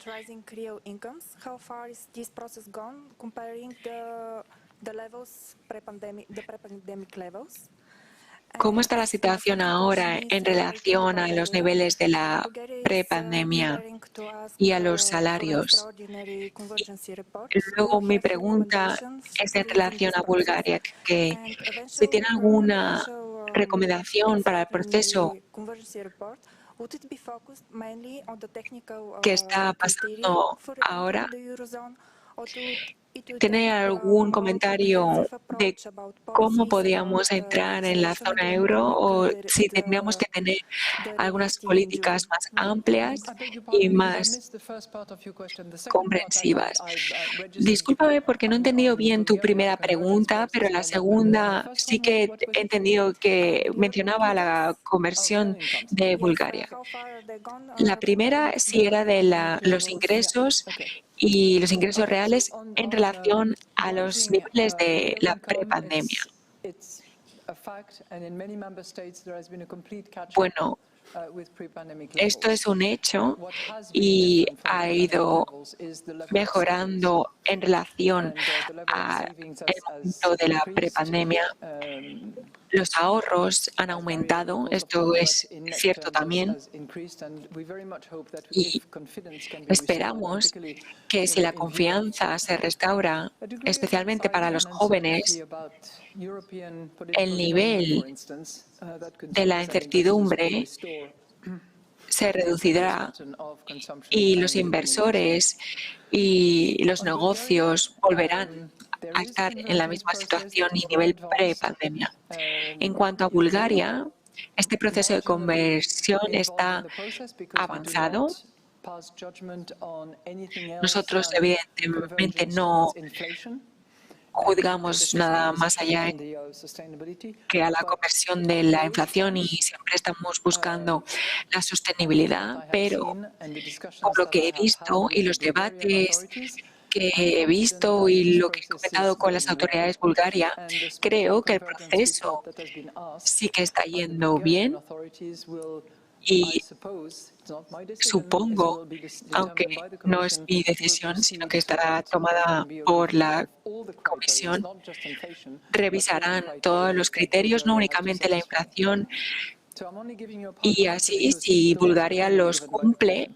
¿Cómo está la situación ahora en relación a los niveles de la prepandemia y a los salarios? Y luego mi pregunta es en relación a Bulgaria, que si tiene alguna recomendación para el proceso que está pasando ahora. ¿Tiene algún comentario de cómo podíamos entrar en la zona euro o si tendríamos que tener algunas políticas más amplias y más comprensivas? Discúlpame porque no he entendido bien tu primera pregunta, pero la segunda sí que he entendido que mencionaba la conversión de Bulgaria. La primera sí era de los ingresos y los ingresos reales en relación a los niveles de la prepandemia. Bueno, esto es un hecho y ha ido mejorando en relación al momento de la prepandemia. Los ahorros han aumentado, esto es cierto también, y esperamos que si la confianza se restaura, especialmente para los jóvenes, el nivel de la incertidumbre se reducirá y los inversores y los negocios volverán a estar en la misma situación y nivel pre-pandemia. En cuanto a Bulgaria, este proceso de conversión está avanzado. Nosotros, evidentemente, no juzgamos nada más allá que a la conversión de la inflación y siempre estamos buscando la sostenibilidad, pero por lo que he visto y los debates que he visto y lo que he comentado con las autoridades bulgarias, creo que el proceso sí que está yendo bien y supongo, aunque no es mi decisión, sino que estará tomada por la Comisión, revisarán todos los criterios, no únicamente la inflación, y así, si Bulgaria los cumple,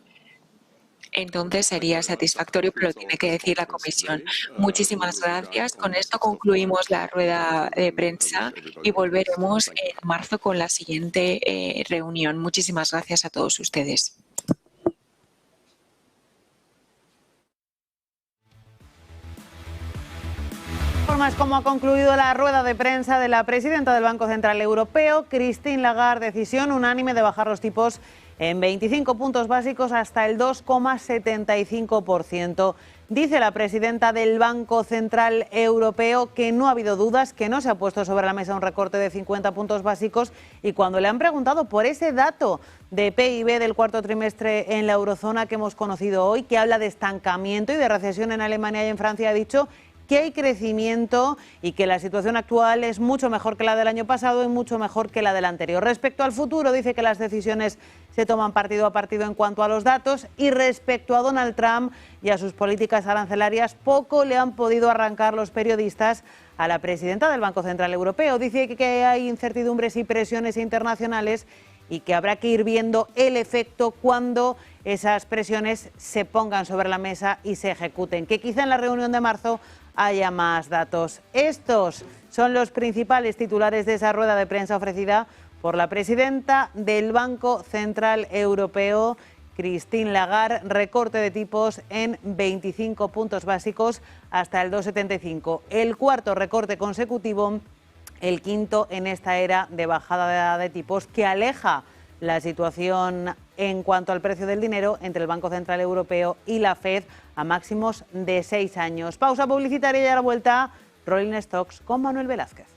entonces sería satisfactorio, pero lo tiene que decir la Comisión. Muchísimas gracias. Con esto concluimos la rueda de prensa y volveremos en marzo con la siguiente reunión. Muchísimas gracias a todos ustedes. Formas como ha concluido la rueda de prensa de la presidenta del Banco Central Europeo, Christine Lagarde. Decisión unánime de bajar los tipos en 25 puntos básicos hasta el 2,75%. Dice la presidenta del Banco Central Europeo que no ha habido dudas, que no se ha puesto sobre la mesa un recorte de 50 puntos básicos, y cuando le han preguntado por ese dato de PIB del cuarto trimestre en la eurozona que hemos conocido hoy, que habla de estancamiento y de recesión en Alemania y en Francia, ha dicho que hay crecimiento y que la situación actual es mucho mejor que la del año pasado y mucho mejor que la del anterior. Respecto al futuro, dice que las decisiones se toman partido a partido en cuanto a los datos, y respecto a Donald Trump y a sus políticas arancelarias, poco le han podido arrancar los periodistas a la presidenta del Banco Central Europeo. Dice que hay incertidumbres y presiones internacionales y que habrá que ir viendo el efecto cuando esas presiones se pongan sobre la mesa y se ejecuten, que quizá en la reunión de marzo haya más datos. Estos son los principales titulares de esa rueda de prensa ofrecida por la presidenta del Banco Central Europeo, Christine Lagarde. Recorte de tipos en 25 puntos básicos hasta el 2,75. El cuarto recorte consecutivo, el quinto en esta era de bajada de tipos, que aleja la situación en cuanto al precio del dinero entre el Banco Central Europeo y la FED a máximos de 6 años. Pausa publicitaria y a la vuelta, Rolling Stocks con Manuel Velázquez.